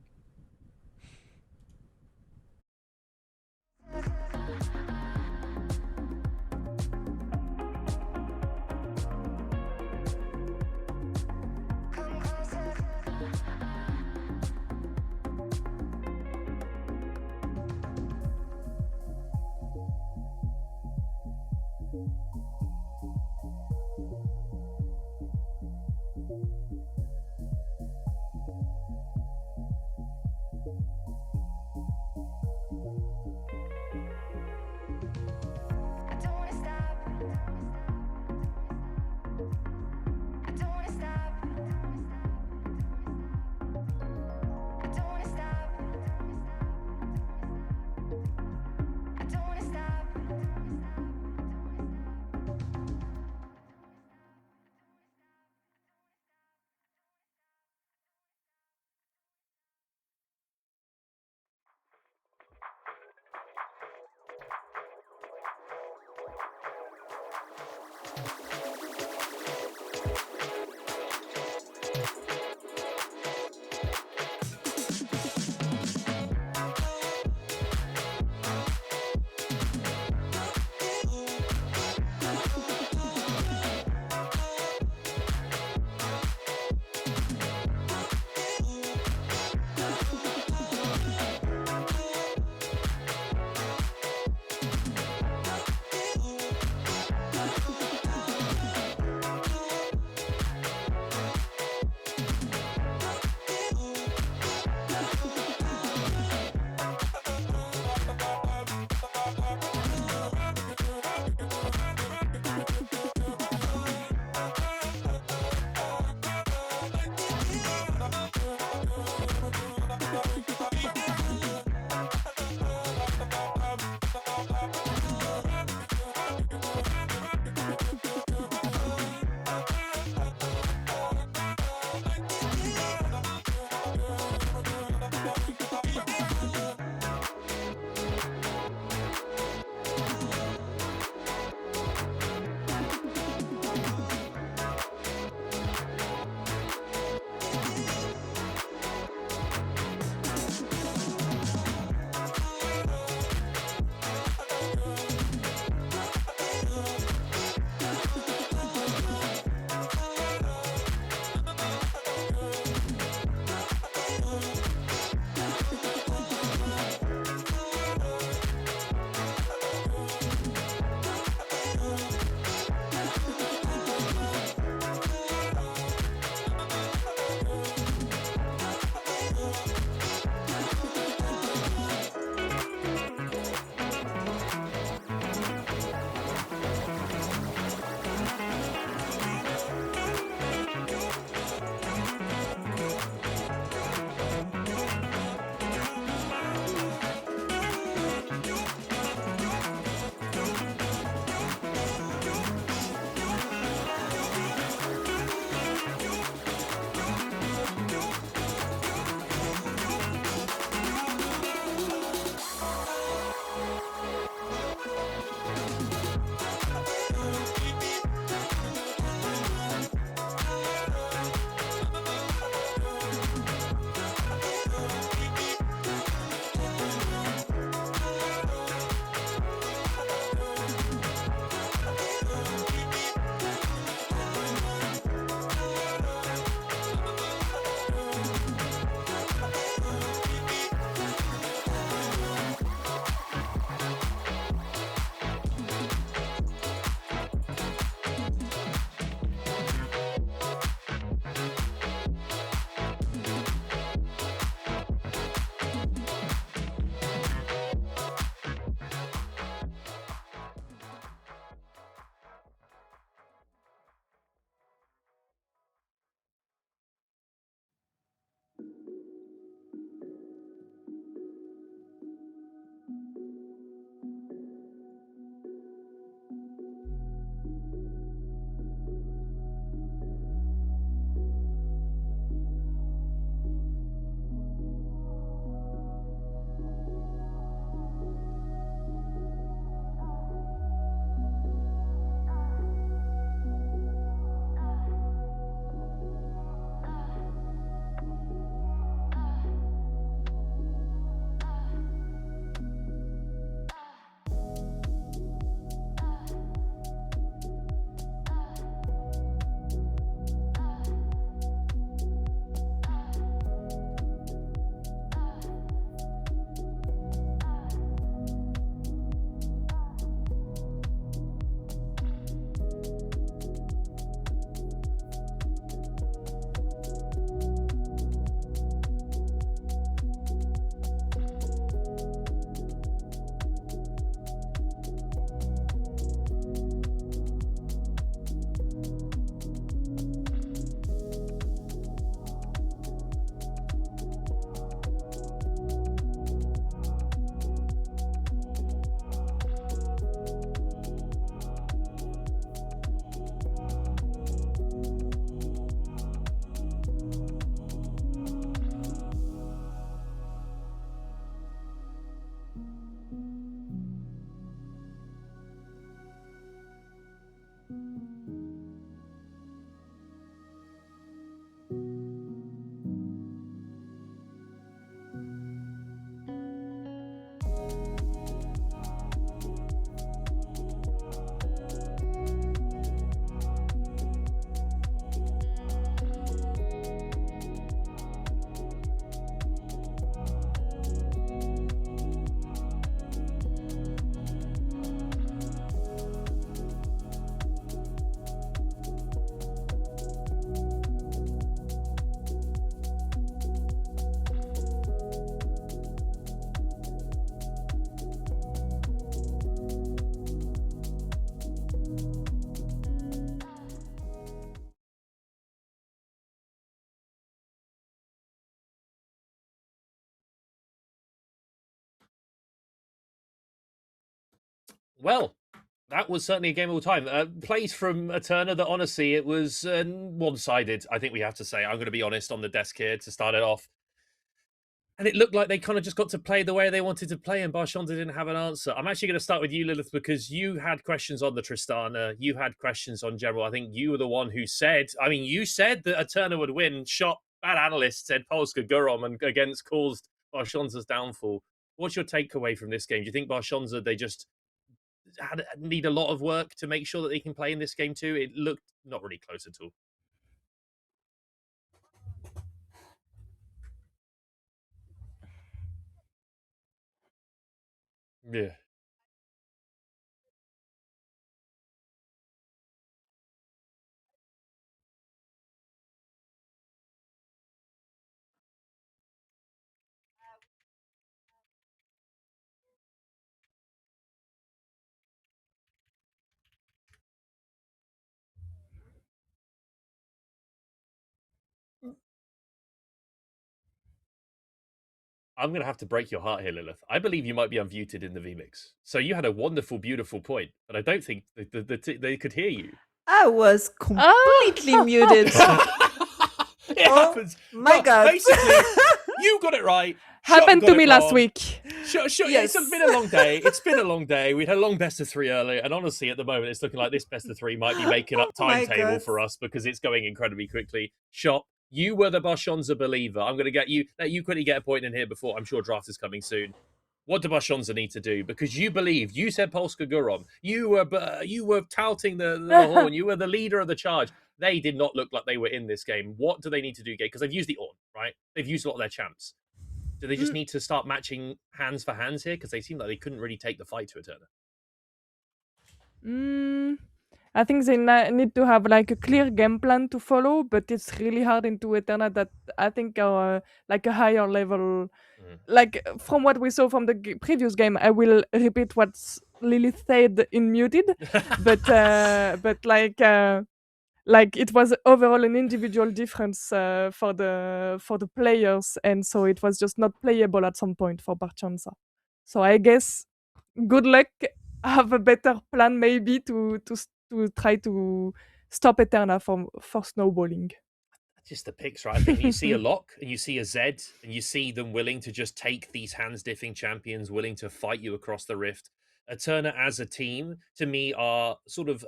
Well, that was certainly a game all time. Plays from Eterna that honestly, it was one-sided, I think we have to say. I'm going to be honest on the desk here to start it off. And it looked like they kind of just got to play the way they wanted to play, and Barczaca didn't have an answer. I'm actually going to start with you, Lilith, because you had questions on the Tristana. You had questions on General. I think you were the one who said, you said that Eterna would win. Shot, bad analyst said Polska Gurom and against caused Barcaca's downfall. What's your takeaway from this game? Do you think Barcaca, they just need a lot of work to make sure that they can play in this game too? It looked not really close at all. Yeah. I'm going to have to break your heart here, Lilith. I believe you might be unmuted in the VMix. So you had a wonderful, beautiful point, but I don't think they could hear you. I was completely muted. It happens. My God. Basically, you got it right. Happened Shot to got me it last wrong. week. Sure. Yes. It's been a long day. It's been a long day. We had a long best of 3 earlier, and honestly, at the moment, it's looking like this best of 3 might be making up Oh my timetable God. for us because it's going incredibly quickly. Shot. You were the Barcaca believer. I'm going to let you quickly get a point in here before I'm sure draft is coming soon. What do Barcaca need to do? Because you believed, you said Polska Gurom. You were touting the horn. You were the leader of the charge. They did not look like they were in this game. What do they need to do, Gabe? Because they've used the Orn, right? They've used a lot of their champs. Do they just need to start matching hands for hands here? Because they seem like they couldn't really take the fight to Eterna. I think they need to have like a clear game plan to follow, but it's really hard into Eterna that I think are like a higher level. Like from what we saw from the previous game, I will repeat what Lilith said in muted, but like it was overall an individual difference for the players, and so it was just not playable at some point for Barczaca. So I guess good luck. Have a better plan maybe to try to stop Eterna for snowballing. Just the picks, right? I think you see a Lock and you see a Zed and you see them willing to just take these hands-diffing champions, willing to fight you across the rift. Eterna as a team, to me, are sort of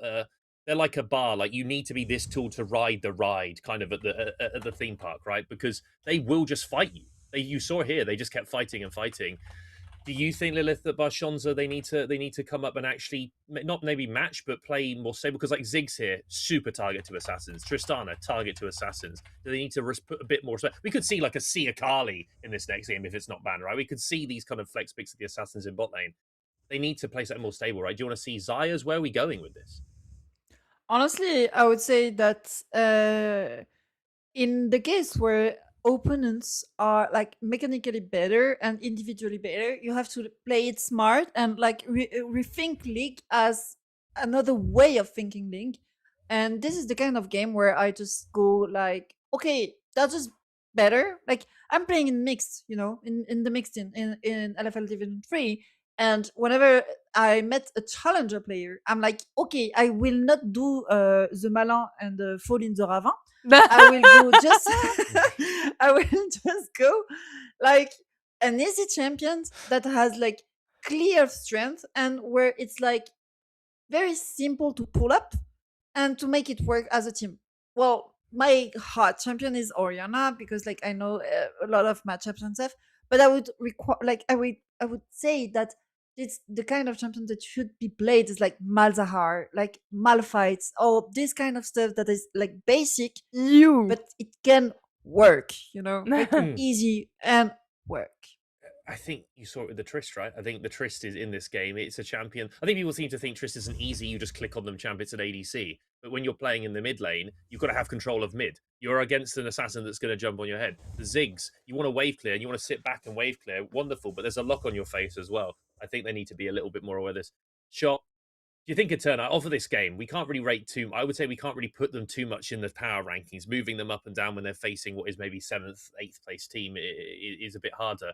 they're like a bar. Like you need to be this tool to ride the ride, kind of at the theme park, right? Because they will just fight you. You saw here, they just kept fighting and fighting. Do you think, Lilith, that Barcaca they need to come up and actually not maybe match but play more stable? Because like Ziggs here, super target to assassins. Tristana, target to assassins. Do they need to put a bit more? We could see like a Sia Kali in this next game if it's not banned, right? We could see these kind of flex picks of the assassins in bot lane. They need to play something more stable, right? Do you want to see Zaya's? Where are we going with this? Honestly, I would say that in the case where opponents are like mechanically better and individually better, you have to play it smart and like rethink League as another way of thinking League. And this is the kind of game where I just go like, okay, that's just better. Like I'm playing in mixed, in the mixed in LFL Division 3. And whenever I met a challenger player, I'm like, okay, I will not do the malin and fall in the ravin. I will go just I will just go like an easy champion that has like clear strength and where it's like very simple to pull up and to make it work as a team. Well, my hard champion is Oriana because like I know a lot of matchups and stuff, but I would require like I would say that it's the kind of champion that should be played is like Malzahar, like Malphites, all this kind of stuff that is like basic, but it can work, like easy and work. I think you saw it with the Trist, right? I think the Trist is in this game. It's a champion. I think people seem to think Trist is an easy, you just click on them champ, it's an ADC. But when you're playing in the mid lane, you've got to have control of mid. You're against an assassin that's going to jump on your head. The Ziggs, you want to wave clear and you want to sit back and wave clear. Wonderful, but there's a lock on your face as well. I think they need to be a little bit more aware of this. Shot. Do you think Eterna, over this game, we can't really rate I would say we can't really put them too much in the power rankings. Moving them up and down when they're facing what is maybe 7th, 8th place team is a bit harder.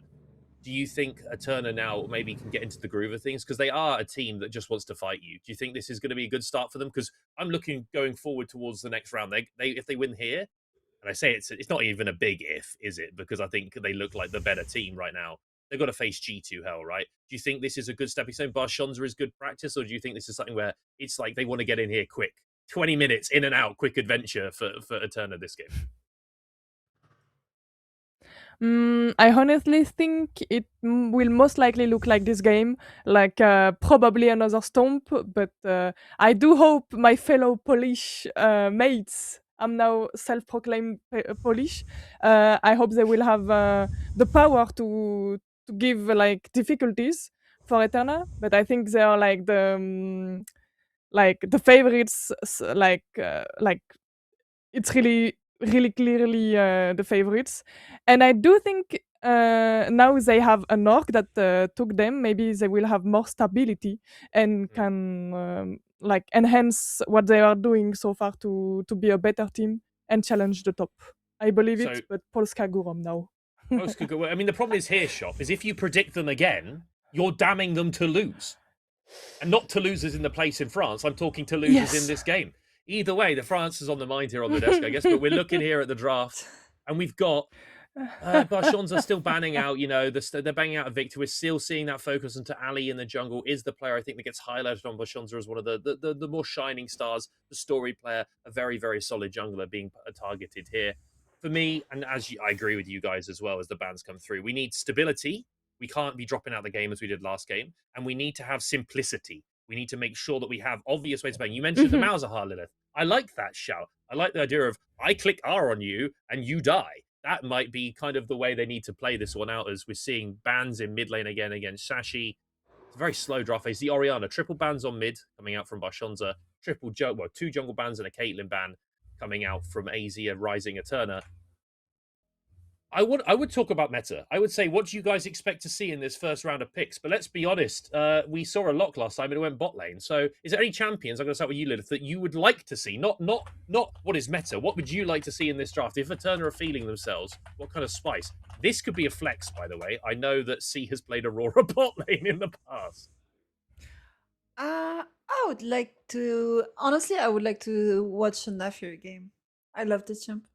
do you think Eterna now maybe can get into the groove of things? Because they are a team that just wants to fight you. Do you think this is going to be a good start for them? Because I'm looking going forward towards the next round. They if they win here, and I say it's not even a big if, is it? Because I think they look like the better team right now. They've got to face G2 Hell, right? Do you think this is a good stepping stone? Barczaca is good practice, or do you think this is something where it's like they want to get in here quick? 20 minutes in and out, quick adventure for Eterna this game. I honestly think it will most likely look like this game, like probably another stomp. But I do hope my fellow Polish mates, I'm now self-proclaimed Polish. I hope they will have the power to give like difficulties for Eterna. But I think they are like the favorites, like it's really clearly the favorites. And I do think now they have an orc that took them. Maybe they will have more stability and can like enhance what they are doing so far to be a better team and challenge the top. I believe So- it, but Polska Górom now. I mean, the problem is here, Shop, is if you predict them again, you're damning them to lose. And not to losers in the place in France. I'm talking to losers in this game. Either way, the France is on the mind here on the desk, I guess. But we're looking here at the draft, and we've got Barczaca still banning out. They're banging out a Victor. We're still seeing that focus into Ali in the jungle. Is the player I think that gets highlighted on Barczaca as one of the more shining stars, the story player, a very, very solid jungler being targeted here. For me, and I agree with you guys as well as the bans come through, we need stability. We can't be dropping out the game as we did last game. And we need to have simplicity. We need to make sure that we have obvious ways of playing. You mentioned the Malzahar, Lilith. I like that shout. I like the idea of I click R on you and you die. That might be kind of the way they need to play this one out, as we're seeing bans in mid lane again against Sashi. It's a very slow draft phase. The Orianna, triple bans on mid coming out from Barczaca. Two jungle bans and a Caitlyn ban coming out from AZ, Rising Eterna. I would talk about meta. I would say, what do you guys expect to see in this first round of picks? But let's be honest, we saw a lock last time and it went bot lane. So is there any champions, I'm going to start with you, Lilith, that you would like to see? Not what is meta. What would you like to see in this draft? If Eterna are feeling themselves, what kind of spice? This could be a flex, by the way. I know that C has played Aurora bot lane in the past. I would like to, honestly, I would like to watch a Nafir game. I love this champ.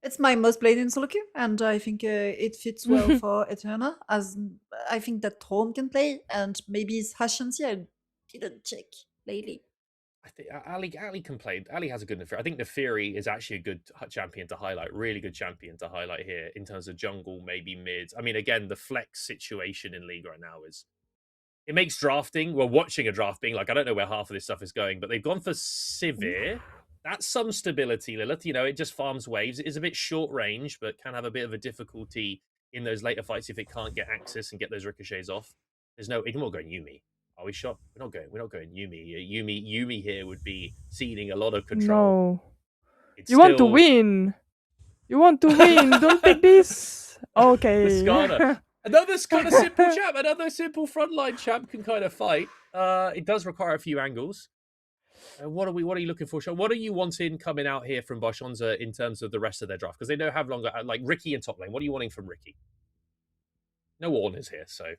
It's my most played in solo queue, and I think it fits well for Eterna, as I think that Tron can play, and maybe his Hashanti, I didn't check lately. I think Ali can play. Ali has a good Neferi. I think Neferi is actually a good champion to highlight. Really good champion to highlight here in terms of jungle, maybe mid. I mean, again, the flex situation in League right now it makes drafting, watching a draft being like, I don't know where half of this stuff is going, but they've gone for Sivir. That's some stability, Lilith. It just farms waves. It is a bit short range, but can have a bit of a difficulty in those later fights if it can't get access and get those ricochets off. There's no, we're not going Yuumi. Are we shot? We're not going Yuumi. Yuumi here would be ceding a lot of control. No. You want to win. You want to win. Don't take this. Okay. Skana. Another kind of simple champ. Another simple frontline champ can kind of fight. It does require a few angles. What are you looking for, Sean? What are you wanting coming out here from Barczaca in terms of the rest of their draft? Because they don't have longer, like Ricky in top lane. What are you wanting from Ricky? No Warner's here, so.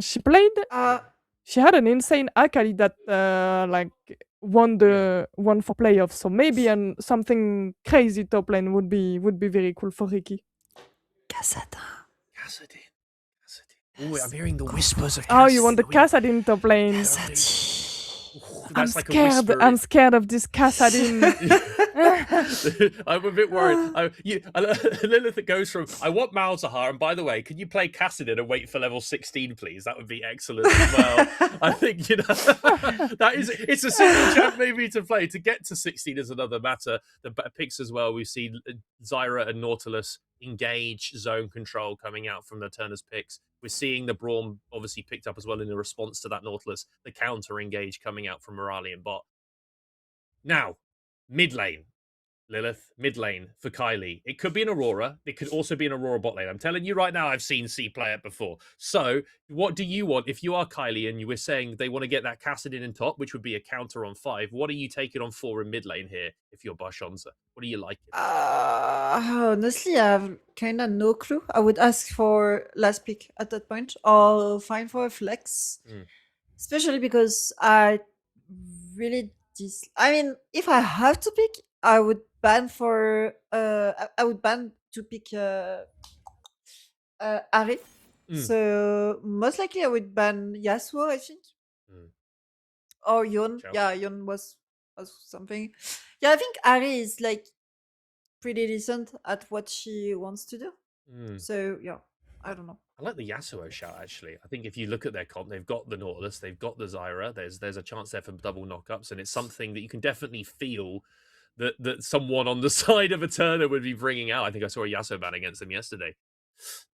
She played. She had an insane Akali that won the one for playoffs. So maybe something crazy top lane would be very cool for Ricky. Kassadin. Ooh, I'm hearing the whispers of Oh, you want the Kassadin top lane? I'm scared of this Kassadin. I'm a bit worried. Lilith goes from, I want Malzahar, and by the way, can you play Kassadin and wait for level 16, please? That would be excellent as well. I think, it's a simple champ maybe to play. To get to 16 is another matter. The picks as well, we've seen Zyra and Nautilus engage zone control coming out from the Turner's picks. We're seeing the Braum obviously picked up as well in the response to that Nautilus, the counter engage coming out from Morali and bot. Now, mid lane. Lilith, mid lane for Kylie. It could be an Aurora. It could also be an Aurora bot lane. I'm telling you right now, I've seen C play it before. So, what do you want? If you are Kylie and you were saying they want to get that Cassidin in top, which would be a counter on 5, what are you taking on 4 in mid lane here if you're Barczaca? What are you liking? Honestly, I have kind of no clue. I would ask for last pick at that point, or find for a flex. Especially because I really I mean, if I have to pick, I would ban for I would ban to pick Ari. So most likely I would ban Yasuo, I think. Or Yon. Ciao. Yeah, Yon was something. Yeah, I think Ari is like pretty decent at what she wants to do. So yeah, I don't know. I like the Yasuo shout, actually. I think if you look at their comp, they've got the Nautilus, they've got the Zyra, there's a chance there for double knockups, and it's something that you can definitely feel that someone on the side of Eterna would be bringing out. I think I saw a Yasuo ban against them yesterday.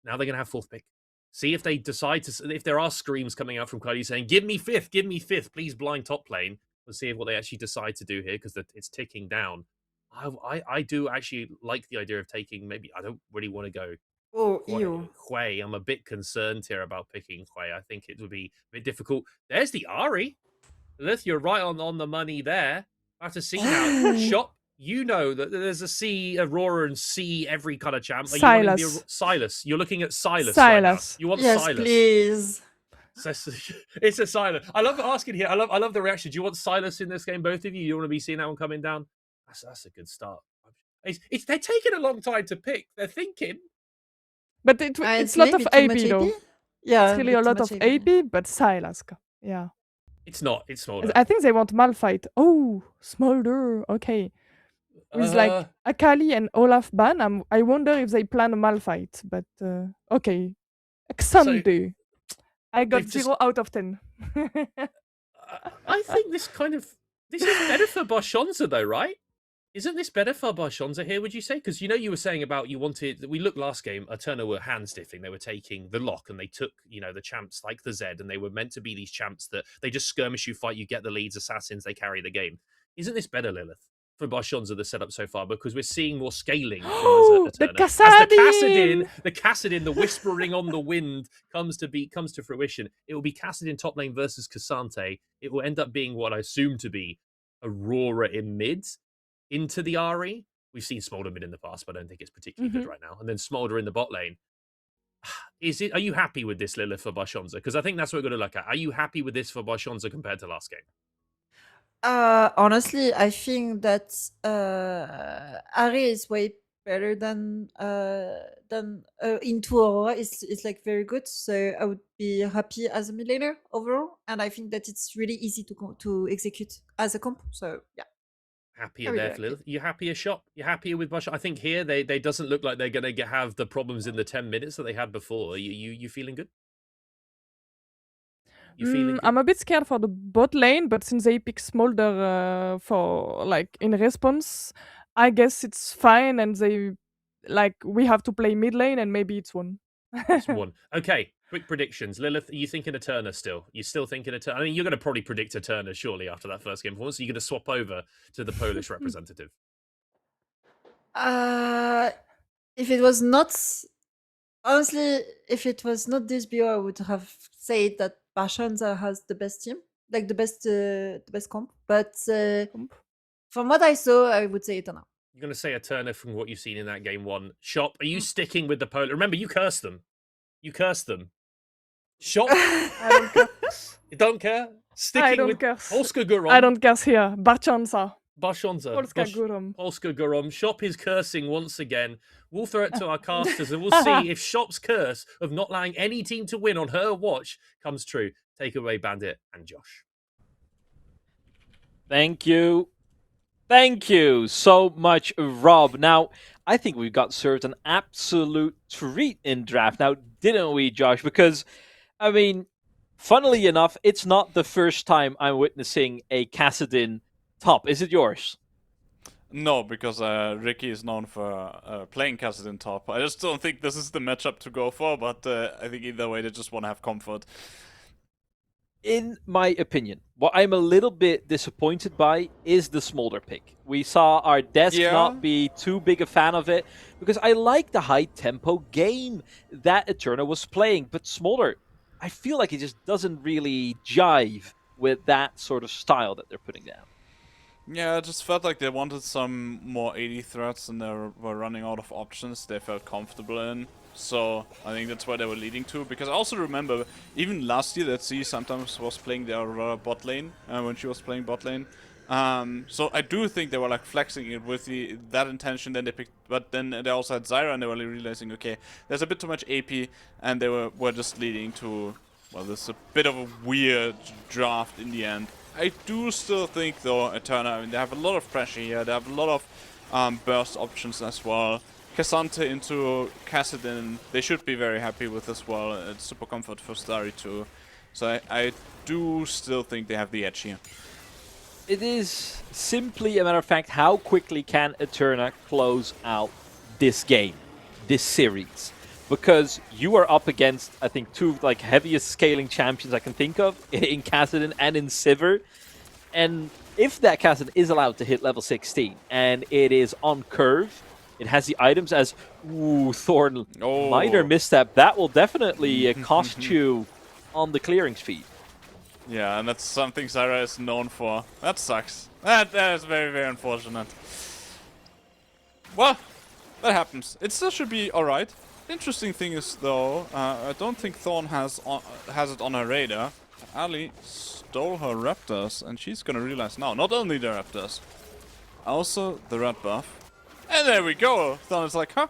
Now they're going to have 4th pick. See if they decide to, if there are screams coming out from Kylie saying, give me 5th, please blind top lane. We'll see what they actually decide to do here, because it's ticking down. I do actually like the idea of taking, maybe, I don't really want to go Hui. I'm a bit concerned here about picking Hui. I think it would be a bit difficult. There's the Ari. Lilith, you're right on the money there. I have to see now. Shop, you know that there's a C, Aurora, and C every kind of champ. Sylas. Sylas. You're looking at Sylas. Sylas. Right now. You want yes, Sylas? Please. It's a Sylas. I love asking here. I love the reaction. Do you want Sylas in this game, both of you? You want to be seeing that one coming down? That's a good start. They're taking a long time to pick. They're thinking. But it's a lot of AP though. Yeah, it's really a lot of AP, but Sylas. Yeah. It's not. It's Smolder. I think they want Malphite. Oh, Smolder. Okay. With like Akali and Olaf ban, I wonder if they plan a Malphite. But okay. Xande. I got 0 out of 10. I think this is better for Barczaca though, right? Isn't this better for Barczaca here, would you say? Because you were saying about we looked last game, Eterna were hand stiffing. They were taking the lock and they took, the champs like the Z, and they were meant to be these champs that they just skirmish you, fight, you get the leads, assassins, they carry the game. Isn't this better, Lilith, for Barczaca, the setup so far? Because we're seeing more scaling from Eterna. The Cassidin! The Cassidin, the whispering on the wind comes to fruition. It will be Cassidin top lane versus Cassante. It will end up being what I assume to be Aurora in mid. Into the Ari. We've seen Smolder mid in the past, but I don't think it's particularly good right now. And then Smolder in the bot lane. Are you happy with this, Lilith, for Barczaca? Because I think that's what we're going to look at. Are you happy with this for Barczaca compared to last game? Honestly, I think that Ari is way better than into Aurora. It's like very good. So I would be happy as a mid laner overall, and I think that it's really easy to execute as a comp. So yeah. Happier there, Lilith. You happier, Shop? You happier with Barczaca? I think here they doesn't look like they're going to have the problems in the 10 minutes that they had before. You feeling good? You feeling good? I'm a bit scared for the bot lane, but since they pick Smolder for like in response, I guess it's fine. And we have to play mid lane, and maybe it's one. It's one. Okay. Quick predictions. Lilith, are you thinking Eterna still? You still thinking Eterna? I mean, you're going to probably predict Eterna surely after that first game performance. So you're going to swap over to the Polish representative. If it was not, honestly, if it was not this BO, I would have said that Barczaca has the best team, like the best comp. But from what I saw, I would say Eterna. You're going to say Eterna from what you've seen in that game 1. Shop, are you sticking with the Polish? Remember, you cursed them. You cursed them. Shop. I don't care. You don't care? Sticking with Polska Gurom. I don't curse here. Barczaca. Barczaca. Polska Gurom. Polska Gurom. Shop is cursing once again. We'll throw it to our casters and we'll see if Shop's curse of not allowing any team to win on her watch comes true. Take away Bandit and Josh. Thank you. Thank you so much, Rob. Now, I think we got served an absolute treat in draft. Now, didn't we, Josh? Because, I mean, funnily enough, it's not the first time I'm witnessing a Cassidin top. Is it yours? No, because Ricky is known for playing Cassidin top. I just don't think this is the matchup to go for, but I think either way they just want to have comfort. In my opinion, what I'm a little bit disappointed by is the Smolder pick. We saw our desk not be too big a fan of it, because I like the high-tempo game that Eterna was playing, but Smolder, I feel like it just doesn't really jive with that sort of style that they're putting down. Yeah, it just felt like they wanted some more 80 threats and they were running out of options they felt comfortable in. So I think that's where they were leading to. Because I also remember, even last year that C sometimes was playing their bot lane, when she was playing bot lane. So I do think they were like flexing it with that intention. Then they picked, but then they also had Zyra and they were realizing, okay, there's a bit too much AP, and they were just leading to, well, this is a bit of a weird draft in the end. I do still think, though, Eterna, I mean, they have a lot of pressure here. They have a lot of burst options as well. Cassante into Kassadin, they should be very happy with as well. It's super comfort for Starry too. So I do still think they have the edge here. It is simply a matter of fact, how quickly can Eterna close out this game, this series? Because you are up against, I think, two like heaviest scaling champions I can think of in Kassadin and in Sivir. And if that Kassadin is allowed to hit level 16 and it is on curve, it has the items as, ooh, Thorn, minor misstep. That will definitely cost you on the clearing speed. Yeah, and that's something Zyra is known for. That sucks. That is very, very unfortunate. Well, that happens. It still should be alright. Interesting thing is, though, I don't think Thorn has it on her radar. Ali stole her Raptors, and she's gonna realize now, not only the Raptors, also the red buff. And there we go! Thorn is like, huh?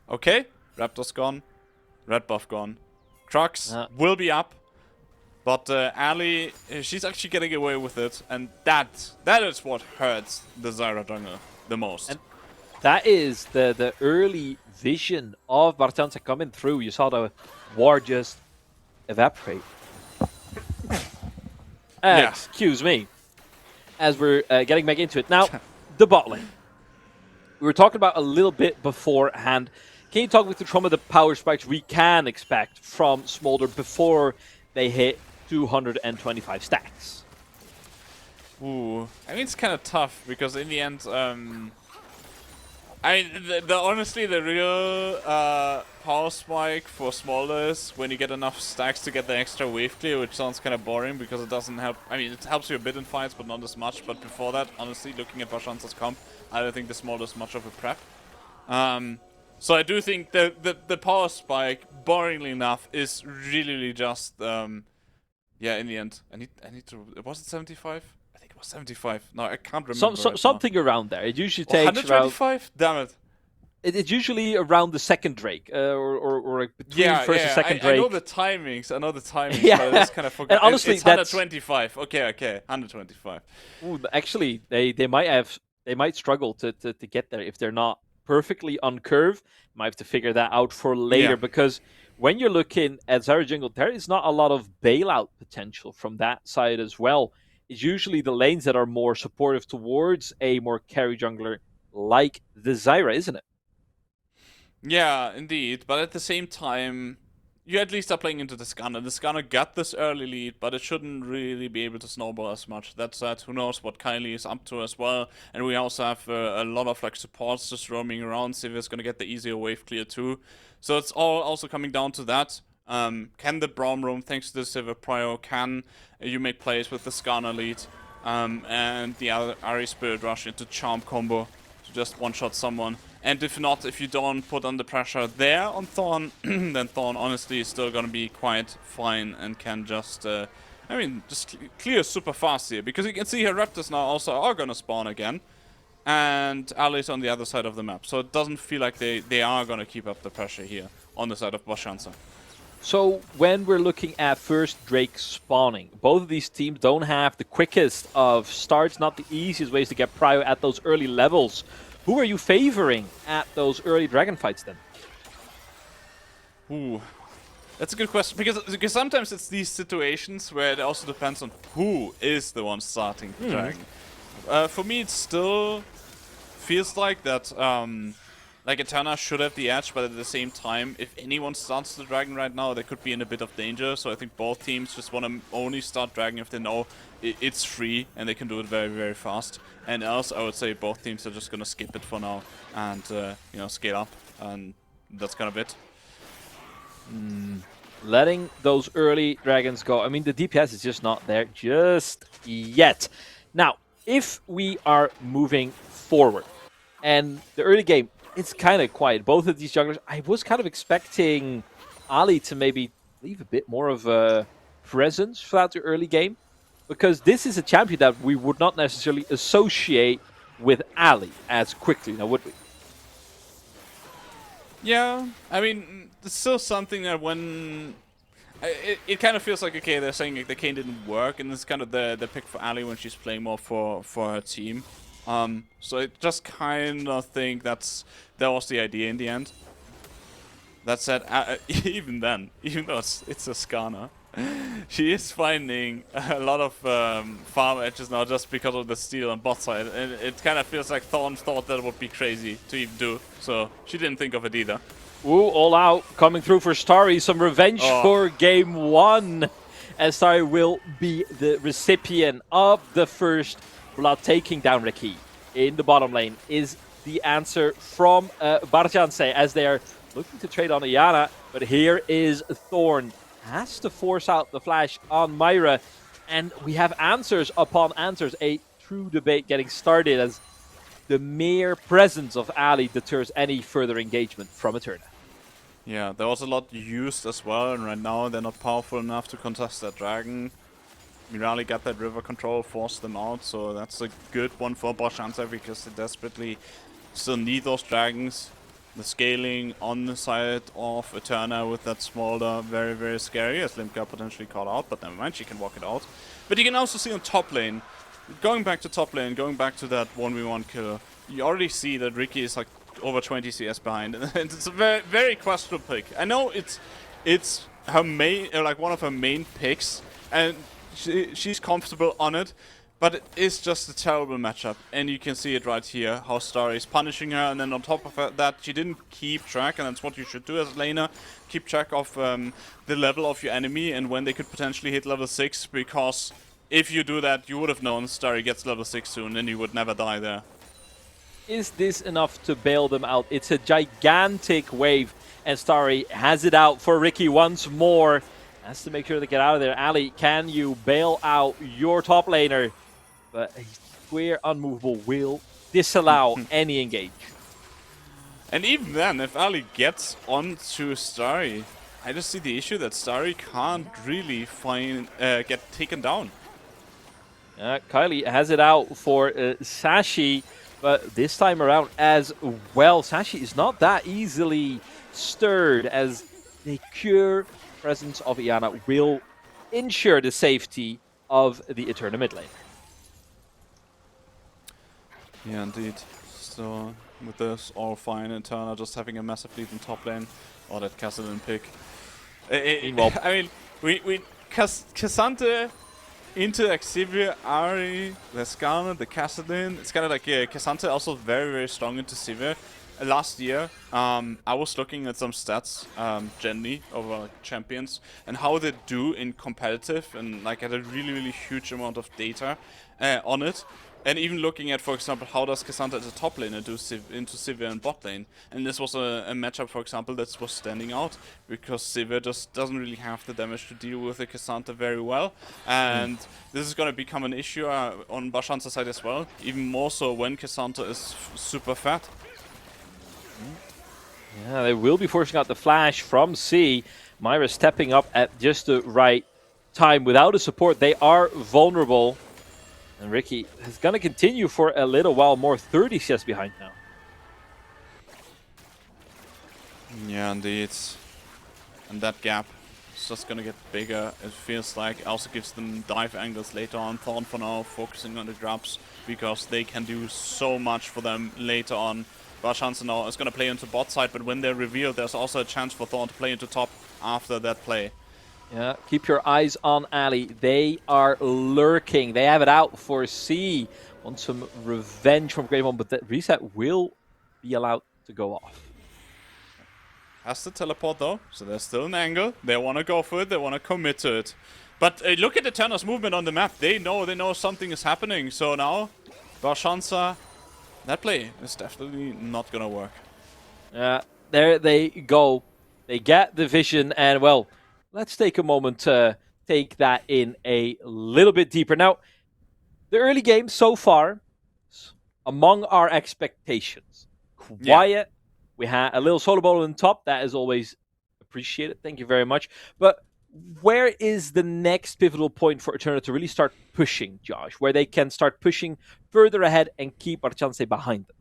Okay, Raptors gone, red buff gone. Trucks will be up, but Ali, she's actually getting away with it, and that is what hurts the Zyra jungle the most. And that is the early vision of Barczaca coming through. You saw the war just evaporate. Excuse me. As we're getting back into it. Now, the bot lane. We were talking about a little bit beforehand. Can you talk me through some of the power spikes we can expect from Smolder before they hit 225 stacks? Ooh, I mean, it's kind of tough because in the end, I mean, honestly, the real power spike for Smolder is when you get enough stacks to get the extra wave clear, which sounds kind of boring because it doesn't help. I mean, it helps you a bit in fights, but not as much. But before that, honestly, looking at Barczaca's comp, I don't think the Smolder is much of a prep. So I do think the power spike, boringly enough, is really just yeah. In the end, I need to. Was it 75? I think it was 75. No, I can't remember. Something around there. It usually takes 125. Damn it. It's usually around the second Drake, or like between first and second Drake. I know the timings. Yeah. But I just kind of forgot. And honestly, it's 125. Okay, 125. Ooh, actually, they might struggle to get there if they're not perfectly on curve. Might have to figure that out for later, because when you're looking at Zyra jungle, there is not a lot of bailout potential from that side as well. It's usually the lanes that are more supportive towards a more carry jungler like the Zyra, isn't it? Yeah, indeed. But at the same time, you at least are playing into the Scanner. The Scanner got this early lead, but it shouldn't really be able to snowball as much. That said, who knows what Kylie is up to as well. And we also have a lot of like supports just roaming around. Sivir's gonna get the easier wave clear too. So it's all also coming down to that. Can the Braum roam thanks to the Sivir Prio? Can you make plays with the Scanner lead? And the Ari Spirit Rush into Charm combo to just one-shot someone. And if not, if you don't put under pressure there on Thorn, then Thorn honestly is still gonna be quite fine and can just, I mean, just clear super fast here. Because you can see here Raptors now also are gonna spawn again. And Ali's on the other side of the map. So it doesn't feel like they are gonna keep up the pressure here on the side of Barczaca. So when we're looking at first Drake spawning, both of these teams don't have the quickest of starts, not the easiest ways to get prio at those early levels. Who are you favoring at those early dragon fights then? Ooh, that's a good question, because sometimes it's these situations where it also depends on who is the one starting the dragon. For me, it still feels like that like Eterna should have the edge, but at the same time, if anyone starts the Dragon right now, they could be in a bit of danger. So I think both teams just want to only start Dragon if they know it's free and they can do it very, very fast. And else, I would say both teams are just gonna skip it for now and you know, scale up, and that's kind of it. Letting those early dragons go. I mean, the DPS is just not there just yet. Now, if we are moving forward, and the early game, it's kind of quiet. Both of these jugglers, I was kind of expecting Ali to maybe leave a bit more of a presence throughout the early game, because this is a champion that we would not necessarily associate with Ali as quickly, now would we? Yeah, I mean, it's still something that when... It kind of feels like, okay, they're saying like, the Kayn didn't work, and it's kind of the pick for Ali when she's playing more for her team. So I just kind of think that was the idea in the end. That said, even then, even though it's a Skarner, she is finding a lot of farm edges now just because of the steal on bot side, and it kind of feels like Thorn thought that would be crazy to even do, so she didn't think of it either. Ooh, all out coming through for Starry. Some revenge for game one. And Starry will be the recipient of the first blood, taking down Ricky in the bottom lane. Is the answer from Barczaca as they are looking to trade on Iana. But here is Thorn. Has to force out the flash on Myra. And we have answers upon answers. A true debate getting started as the mere presence of Ali deters any further engagement from Eterna. Yeah, there was a lot used as well, and right now they're not powerful enough to contest that dragon. Mirali got that river control, forced them out, so that's a good one for Barczaca because they desperately still need those dragons. The scaling on the side of Eterna with that smolder, very, very scary, as Limka potentially caught out, but never mind, she can walk it out. But you can also see on top lane, going back to top lane, going back to that 1v1 kill, you already see that Ricky is like over 20 CS behind, and it's a very, very questionable pick. I know it's her main, like one of her main picks, and she's comfortable on it, but it is just a terrible matchup, and you can see it right here, how Starry is punishing her, and then on top of that, she didn't keep track, and that's what you should do as a laner, keep track of the level of your enemy, and when they could potentially hit level 6, because if you do that, you would have known Starry gets level 6 soon, and you would never die there. Is this enough to bail them out? It's a gigantic wave, and Starry has it out for Ricky once more. Has to make sure to get out of there. Ali, can you bail out your top laner? But a square unmovable will disallow any engage. And even then, if Ali gets onto Starry, I just see the issue that Starry can't really get taken down. Kylie has it out for Sashi. But this time around as well, Sashi is not that easily stirred as the pure presence of Iana will ensure the safety of the Eterna mid lane. Yeah, indeed. So, with this all fine, Eterna just having a massive lead in top lane. Or that Cassidy pick. I mean, Cassante into Xavier, Ari, the Skarner, the Kassadin. It's kind of like Cassante also very, very strong into Sivir. Last year, I was looking at some stats generally over like, champions and how they do in competitive, and like had a really, really huge amount of data on it. And even looking at, for example, how does Cassandra as a top laner do into Sivir and bot lane. And this was a matchup, for example, that was standing out because Sivir just doesn't really have the damage to deal with the Cassandra very well. And this is going to become an issue on Barczaca's side as well, even more so when Cassandra is super fat. Yeah, they will be forcing out the flash from C. Myra stepping up at just the right time. Without a support, they are vulnerable. And Ricky is going to continue for a little while more. 30 CS behind now. Yeah, indeed. And that gap is just going to get bigger, it feels like. It also gives them dive angles later on. Thorn for now focusing on the drops because they can do so much for them later on. Barczaca now is going to play into bot side, but when they're revealed, there's also a chance for Thorn to play into top after that play. Yeah, keep your eyes on Ali. They are lurking. They have it out for C. Want some revenge from Great One, but that reset will be allowed to go off. Has to teleport though, so there's still an angle. They want to go for it, they want to commit to it. But look at the Eterna's movement on the map. They know something is happening. So now, Barczaca, that play is definitely not gonna work. There they go. They get the vision, and well, let's take a moment to take that in a little bit deeper. Now, the early game so far, among our expectations, quiet. We had a little solo ball on top. That is always appreciated. Thank you very much. But where is the next pivotal point for Eterna to really start pushing, Josh? Where they can start pushing further ahead and keep Barczaca behind them?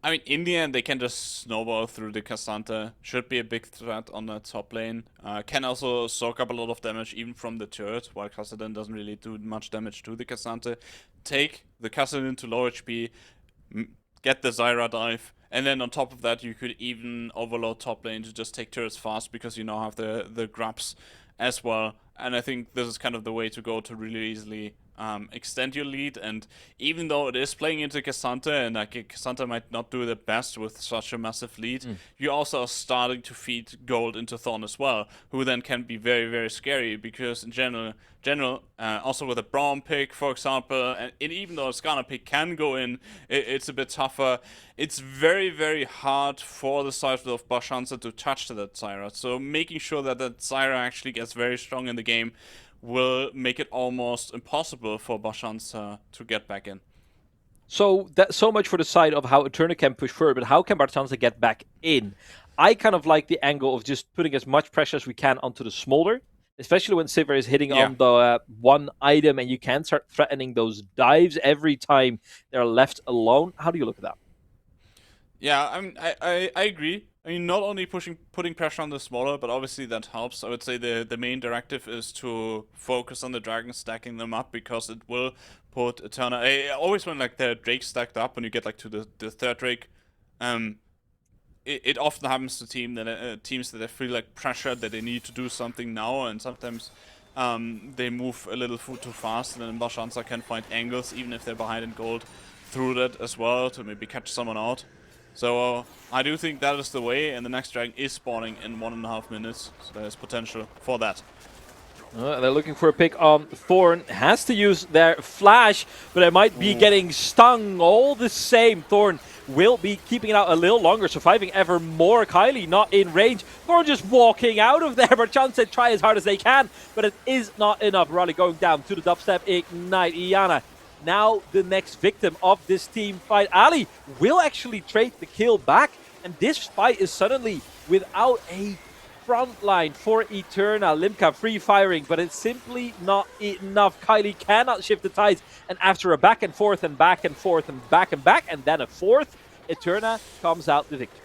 I mean, in the end, they can just snowball through the Cassandra. Should be a big threat on the top lane. Can also soak up a lot of damage even from the turret, while Cassidy doesn't really do much damage to the Cassandra. Take the Cassidy to low HP, get the Zyra dive, and then on top of that, you could even overload top lane to just take turrets fast because you now have the grabs as well. And I think this is kind of the way to go to really easily extend your lead. And even though it is playing into Cassandra, and like Cassandra might not do the best with such a massive lead, you also are starting to feed gold into Thorn as well, who then can be very, very scary because in general, also with a Braum pick, for example, and even though a Skarner pick can go in, it's a bit tougher. It's very, very hard for the side of Barczaca to touch that Zyra. So making sure that Zyra actually gets very strong in the game will make it almost impossible for Barczaca to get back in. So that's so much for the side of how Eterna can push forward, but how can Barczaca get back in? I kind of like the angle of just putting as much pressure as we can onto the Smolder, especially when Sivir is hitting on the one item and you can start threatening those dives every time they're left alone. How do you look at that? Yeah, I mean, I agree. I mean, not only putting pressure on the Smaller, but obviously that helps. I would say the main directive is to focus on the dragons, stacking them up, because it will put Eterna. I always when like the Drake stacked up, when you get like to the third Drake, it often happens to teams that they feel like pressured that they need to do something now, and sometimes they move a little too fast, and then Barczaca can find angles even if they're behind in gold through that as well to maybe catch someone out. So I do think that is the way, and the next dragon is spawning in 1.5 minutes, so there's potential for that. They're looking for a pick on Thorn. Has to use their flash, but it might be getting stung all the same. Thorn will be keeping it out a little longer, surviving ever more. Kylie not in range. Thorn just walking out of there. Barczaca try as hard as they can, but it is not enough. Raleigh going down to the dubstep ignite. Iana now the next victim of this team fight. Ali will actually trade the kill back, and this fight is suddenly without a front line for Eterna. Limca free firing, but it's simply not enough. Kylie cannot shift the tides, and after a back and forth and back and forth and back and back, and then a fourth, Eterna comes out the victor.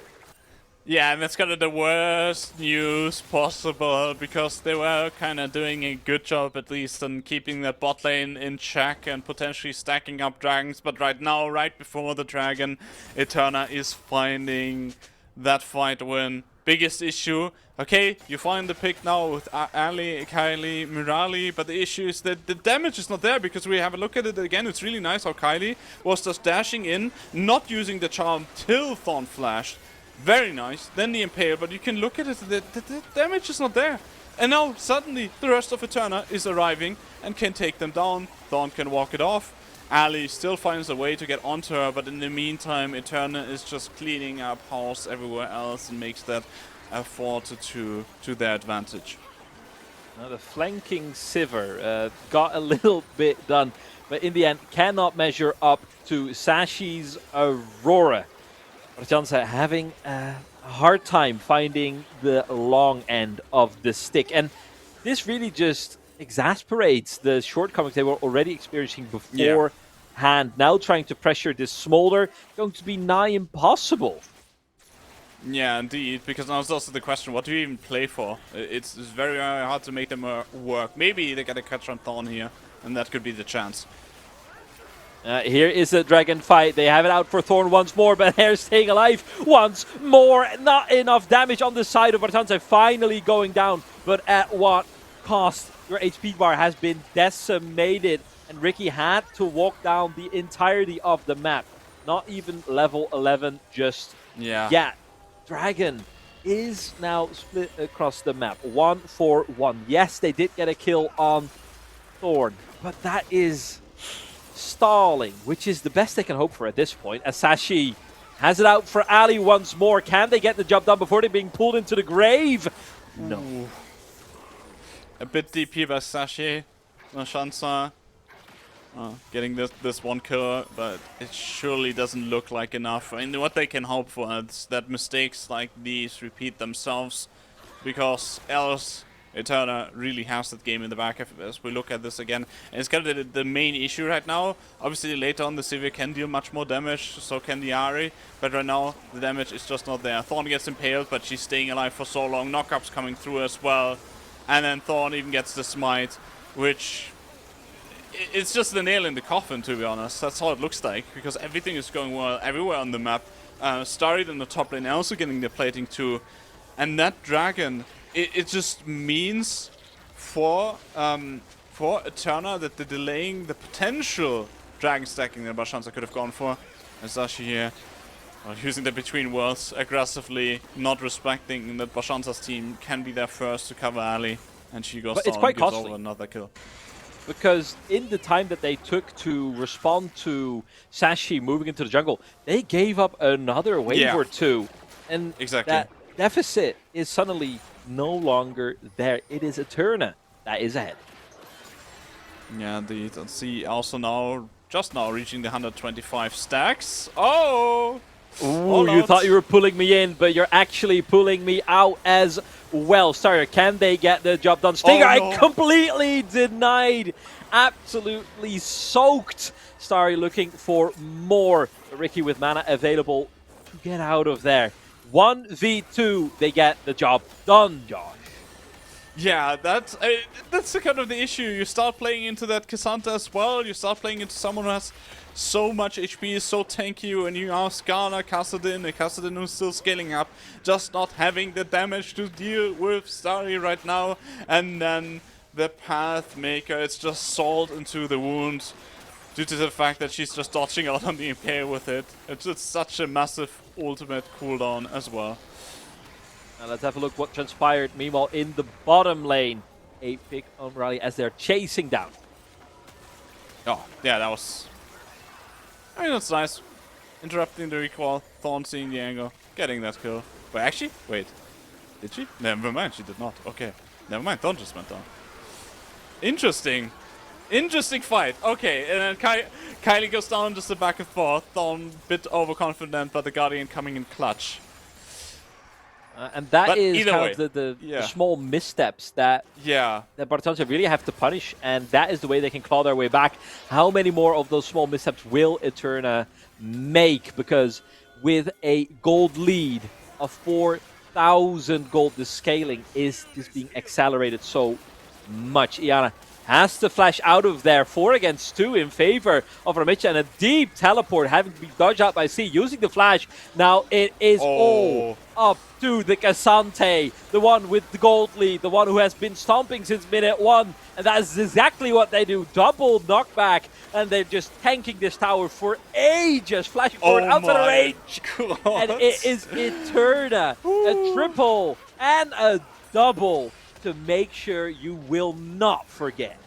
Yeah, and that's kind of the worst news possible, because they were kind of doing a good job at least on keeping that bot lane in check and potentially stacking up dragons. But right now, right before the dragon, Eterna is finding that fight win. Biggest issue, okay, you find the pick now with Ali, Kylie, Mirali, but the issue is that the damage is not there, because we have a look at it again. It's really nice how Kylie was just dashing in, not using the charm till Thorn flashed. Very nice. Then the Impale, but you can look at it, the damage is not there. And now, suddenly, the rest of Eterna is arriving and can take them down. Thorn can walk it off. Ali still finds a way to get onto her, but in the meantime, Eterna is just cleaning up house everywhere else and makes that a 4-2 to their advantage. Now the flanking Sivir got a little bit done, but in the end cannot measure up to Sashi's Aurora. Barczaca having a hard time finding the long end of the stick, and this really just exasperates the shortcomings they were already experiencing beforehand. Now trying to pressure this Smolder, going to be nigh impossible. Yeah, indeed, because now it's also the question, what do you even play for? It's very hard to make them work. Maybe they get a catch on Thorn here, and that could be the chance. Here is a dragon fight. They have it out for Thorn once more, but they're staying alive once more. Not enough damage on the side of Barczaca, finally going down, but at what cost? Your HP bar has been decimated, and Ricky had to walk down the entirety of the map. not even level 11 just Yeah. yet. Dragon is now split across the map. 1-4-1. Yes, they did get a kill on Thorn, but that is stalling, which is the best they can hope for at this point. As Sashi has it out for Ali once more. Can they get the job done before they're being pulled into the grave? No. Ooh. A bit DP by Sashi. Shansa getting this one kill, but it surely doesn't look like enough. I mean, what they can hope for is that mistakes like these repeat themselves, because else Eterna really has that game in the back as we look at this again. And it's kind of the main issue right now. Obviously later on the Sivir can deal much more damage, so can the Ahri, but right now the damage is just not there. Thorn gets impaled, but she's staying alive for so long. Knockup's coming through as well. And then Thorn even gets the smite, which it's just the nail in the coffin, to be honest. That's how it looks like, because everything is going well everywhere on the map. Starried in the top lane also getting the plating too. And that dragon, it just means for Eterna that they're delaying the potential dragon stacking that Barczaca could have gone for. And Sashi here using the between worlds aggressively, not respecting that Barczaca's team can be there first to cover Ali. And she goes But down it's quite and gives costly. over another kill. Because in the time that they took to respond to Sashi moving into the jungle, they gave up another wave or two. And Exactly. that deficit is suddenly no longer there. It is Eterna that is ahead. Yeah, indeed. And see also now, just now reaching the 125 stacks. Oh! Ooh, you thought you were pulling me in, but you're actually pulling me out as well. Starry, can they get the job done? Stinger, Oh, no. I completely denied. Absolutely soaked. Starry looking for more. Ricky with mana available to get out of there. 1v2, they get the job done, Josh. Yeah, that's the kind of the issue. You start playing into that Cassandra as well. You start playing into someone who has so much HP, is so tanky, and you have Skarner, Kassadin, a Kassadin who's still scaling up, just not having the damage to deal with Starry right now. And then the Pathmaker, it's just salt into the wound due to the fact that she's just dodging out on the Impale with it. It's just such a massive ultimate cooldown as well. Now let's have a look what transpired. Meanwhile, in the bottom lane, a pick on Rally as they're chasing down. Oh, yeah, that was... I mean, that's nice. Interrupting the recall, Thorn seeing the angle, getting that kill. But actually, wait. Did she? Never mind, she did not. Okay. Never mind, Thorn just went down. Interesting. Interesting fight. Okay, and then Kylie goes down just a back and forth. Thorn a bit overconfident, but the Guardian coming in clutch. And that But is either kind way, of the yeah. small missteps that Barczaca really have to punish, and that is the way they can claw their way back. How many more of those small missteps will Eterna make? Because with a gold lead of 4,000 gold, the scaling is just being accelerated so much. Iana has to flash out of there. 4 against 2 in favor of Ramicha, and a deep teleport having to be dodged out by C, using the flash. Now it is all up to the Cassante, the one with the gold lead, the one who has been stomping since minute 1, and that is exactly what they do. Double knockback, and they're just tanking this tower for ages, flashing forward outside of range. God. And it is Eterna, a triple and a double to make sure you will not forget.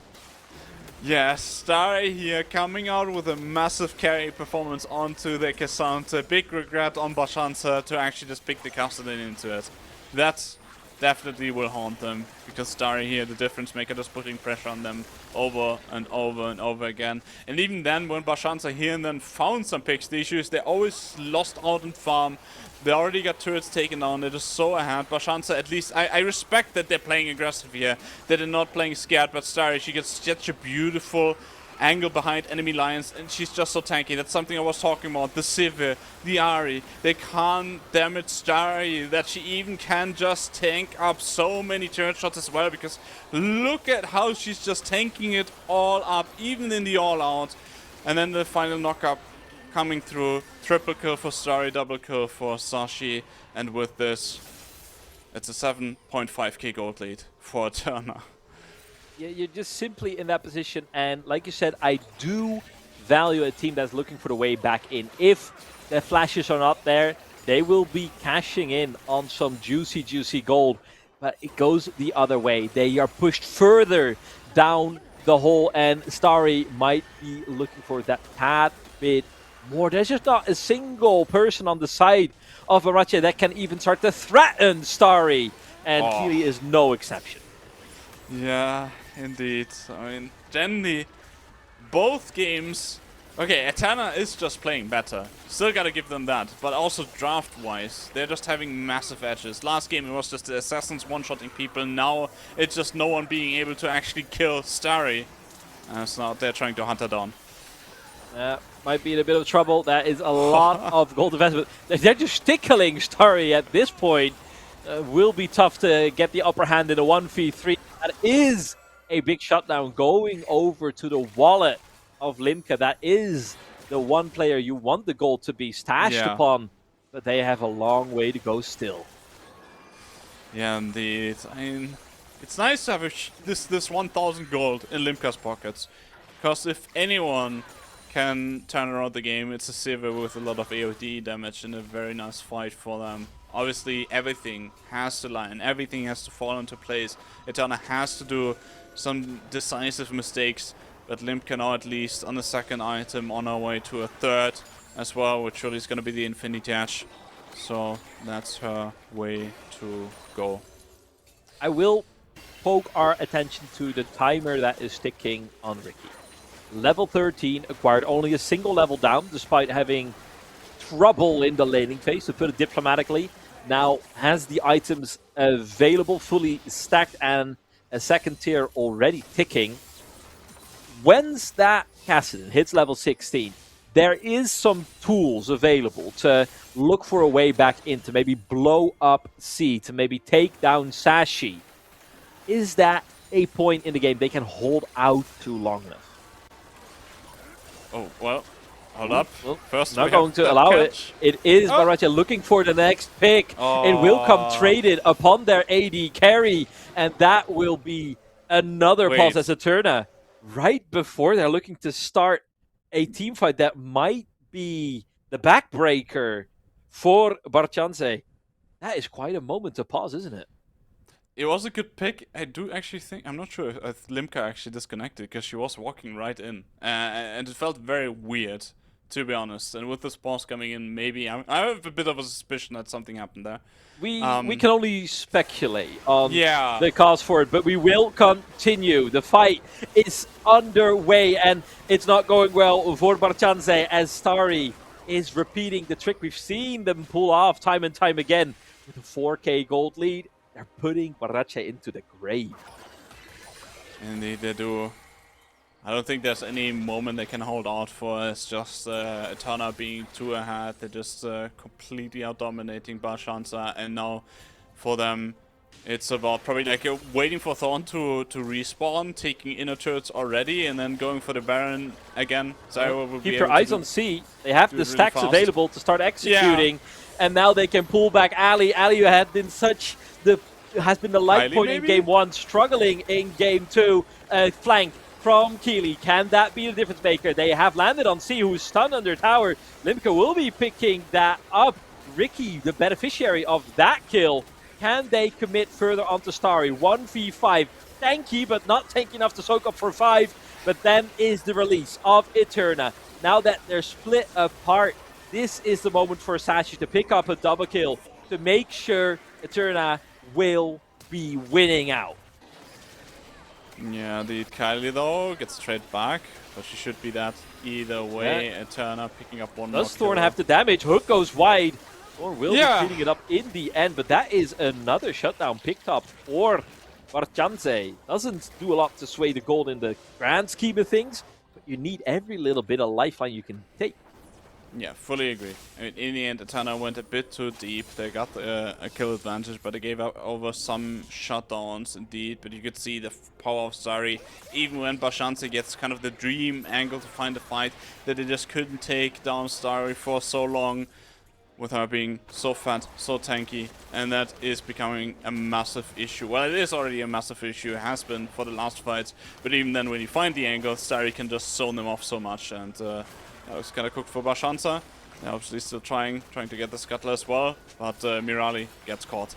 Yeah, Starry here coming out with a massive carry performance onto the Cassandra. Big regret on Barczaca to actually just pick the Kassadin into it. That definitely will haunt them, because Starry here, the difference maker, just putting pressure on them over and over and over again. And even then, when Barczaca here and then found some picks, the issue is they always lost out in farm. They already got turrets taken down. They're just so ahead. Barczaca, at least, I respect that they're playing aggressive here. That they're not playing scared, but Starry, she gets such a beautiful angle behind enemy lines, and she's just so tanky. That's something I was talking about. The Sivir, the Ahri, they can't damage Starry, that she even can just tank up so many turret shots as well, because look at how she's just tanking it all up, even in the all-out. And then the final knock-up coming through. Triple kill for Starry, double kill for Sashi, and with this, it's a 7.5k gold lead for Eterna. Yeah, you're just simply in that position, and like you said, I do value a team that's looking for the way back in. If the flashes are not there, they will be cashing in on some juicy gold. But it goes the other way. They are pushed further down the hole, and Starry might be looking for that tad bit more. There's just not a single person on the side of Barczaca that can even start to threaten Starry, and Keely is no exception. Yeah, indeed. I mean, generally, both games. Okay, Eterna is just playing better. Still gotta give them that. But also draft-wise, they're just having massive edges. Last game it was just the assassins one-shotting people. Now it's just no one being able to actually kill Starry. So now they're trying to hunt her down. Might be in a bit of trouble. That is a lot of gold investment. They're just tickling Starry at this point. Will be tough to get the upper hand in a 1v3. That is a big shutdown going over to the wallet of Limca. That is the one player you want the gold to be stashed upon, but they have a long way to go still. Yeah, indeed. I mean, it's nice to have this 1,000 gold in Limca's pockets, because if anyone can turn around the game, it's a Sivir with a lot of AoD damage and a very nice fight for them. Obviously, everything has to line, everything has to fall into place. Eterna has to do some decisive mistakes, but Limca now at least on the second item, on our way to a third as well, which surely is going to be the Infinity Edge. So that's her way to go. I will poke our attention to the timer that is ticking on Ricky. Level 13, acquired only a single level down, despite having trouble in the laning phase, to put it diplomatically. Now has the items available, fully stacked, and a second tier already ticking. Once that Kassadin hits level 16, there is some tools available to look for a way back in, to maybe blow up C, to maybe take down Sashi. Is that a point in the game they can hold out to long enough? Oh, well, hold up. Well, First, not going to allow it. It is Barczaca looking for the next pick. It will come traded upon their AD carry, and that will be another pulse as Eterna. Right before they're looking to start a team fight that might be the backbreaker for Barczaca. That is quite a moment to pause, isn't it? It was a good pick. I do actually think, I'm not sure if Limca actually disconnected, because she was walking right in. And it felt very weird, to be honest. And with this pause coming in, maybe I have a bit of a suspicion that something happened there. We can only speculate on Yeah. the cause for it, but we will continue. The fight is underway, and it's not going well for Barczaca as Starry is repeating the trick we've seen them pull off time and time again. With a 4k gold lead, they're putting Barczaca into the grave. Indeed, they do. I don't think there's any moment they can hold out for. It's just Eterna being too ahead. They're just completely out-dominating Barczaca, and now for them, it's about probably like waiting for Thorn to respawn, taking inner turrets already, and then going for the Baron again. Keep your eyes on C. They have the stacks really available to start executing, and now they can pull back Ali. Ali had been has been the light point in game 1, struggling in game 2. Flank from Keely. Can that be the difference maker? They have landed on C, who's stunned under tower. Limca will be picking that up. Ricky, the beneficiary of that kill. Can they commit further onto Starry? 1v5. Tanky, but not tanky enough to soak up for 5. But then is the release of Eterna. Now that they're split apart, this is the moment for Sashi to pick up a double kill to make sure Eterna will be winning out. Yeah, the Kylie though gets straight back, but she should be that either way. Eterna picking up one more. Does Thorn have the damage? Hook goes wide. Thorn will be cleaning it up in the end, but that is another shutdown picked up for Barczaca. Doesn't do a lot to sway the gold in the grand scheme of things, but you need every little bit of lifeline you can take. Yeah, fully agree. I mean, in the end, Eterna went a bit too deep. They got a kill advantage, but they gave up over some shutdowns indeed. But you could see the power of Starry, even when Barczaca gets kind of the dream angle to find a fight, that they just couldn't take down Starry for so long. with her being so fat, so tanky, and that is becoming a massive issue. Well, it is already a massive issue, it has been for the last fights, but even then when you find the angle, Starry can just zone them off so much, and it's kind of cooked for Barczaca. They're obviously still trying to get the scuttler as well, but Mirali gets caught.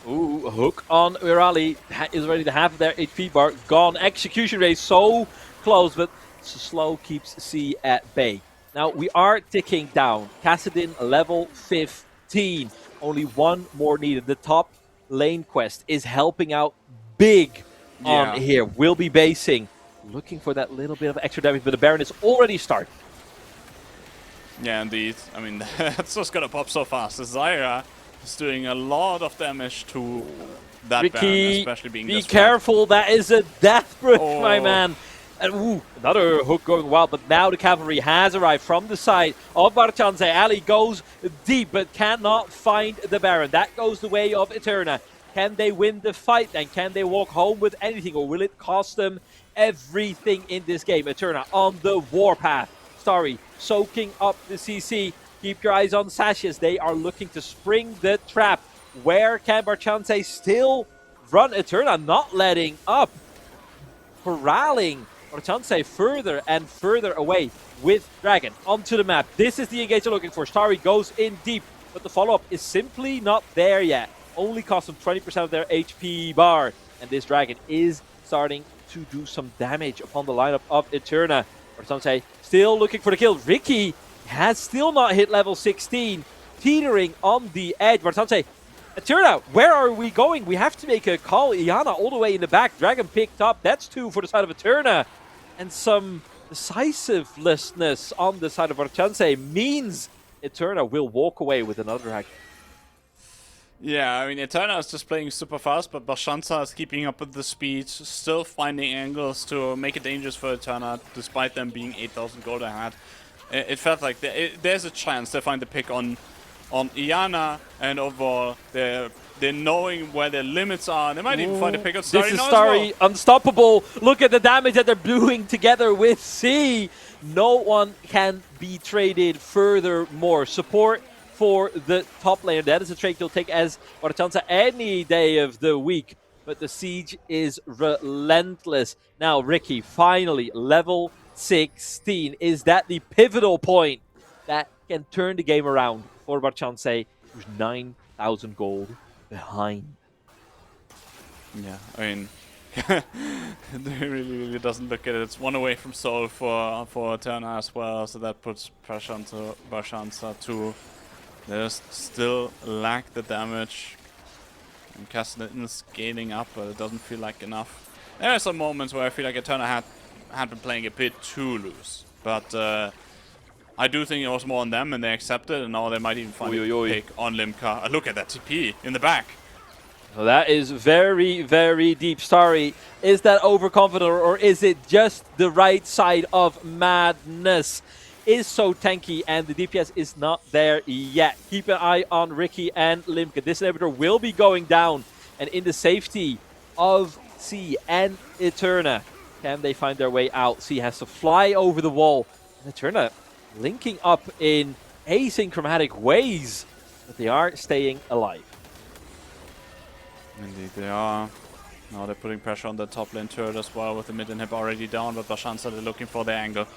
Ooh, hook on Mirali is ready to have their HP bar gone. Execution rate so close, but slow keeps C at bay. Now we are ticking down. Kassadin level 15. Only one more needed. The top lane quest is helping out big on here. We'll be basing. Looking for that little bit of extra damage, but the Baron is already started. Yeah, indeed. I mean, that's just gonna pop so fast. Zyra is doing a lot of damage to that Ricky, Baron, especially being be this careful. That is a death breath, my man. And ooh, another hook going wild, but now the cavalry has arrived from the side of Barczaca. Ali goes deep, but cannot find the Baron. That goes the way of Eterna. Can they win the fight then? Can they walk home with anything, or will it cost them everything in this game? Eterna on the warpath. Starry soaking up the CC. Keep your eyes on Sashes. They are looking to spring the trap. Where can Barczaca still run? Eterna not letting up. Corralling Barczaca further and further away with Dragon onto the map. This is the engage they're looking for. Starry goes in deep, but the follow-up is simply not there yet. Only cost them 20% of their HP bar. And this Dragon is starting to do some damage upon the lineup of Eterna. Barczaca still looking for the kill. Ricky has still not hit level 16. Teetering on the edge. Barczaca, Eterna, where are we going? We have to make a call. Iana all the way in the back. Dragon picked up. That's 2 for the side of Eterna. And some decisiveness on the side of Barczaca means Eterna will walk away with another Dragon. Yeah, I mean, Eterna is just playing super fast, but Barczaca is keeping up with the speed, still finding angles to make it dangerous for Eterna, despite them being 8,000 gold ahead. It felt like there's a chance they find the pick on Iana, and overall they're knowing where their limits are. They might even find a pick on Starry. This is Starry, unstoppable. Look at the damage that they're doing together with C. No one can be traded furthermore. Support for the top laner. That is a trade you'll take as Barczaca any day of the week. But the siege is relentless. Now, Ricky, finally, level 16. Is that the pivotal point that can turn the game around for Barczaca, who's 9,000 gold behind? Yeah, I mean, it really doesn't look at it. It's one away from Soul for Eterna as well, so that puts pressure onto Barczaca too. They just still lack the damage. And Kassadin is scaling up, but it doesn't feel like enough. There are some moments where I feel like Eterna had been playing a bit too loose. But I do think it was more on them, and they accepted, and now they might even find a pick on Limca. Look at that TP in the back. So that is very, very deep. Starry, is that overconfident, or is it just the right side of madness? Is so tanky, and the DPS is not there yet. Keep an eye on Ricky and Limca. This inhibitor will be going down, and in the safety of C and Eterna, can they find their way out? C has to fly over the wall, and Eterna linking up in asynchromatic ways, but they are staying alive. Indeed, they are. Now they're putting pressure on the top lane turret as well, with the mid inhib already down, but Barczaca, they're looking for their angle.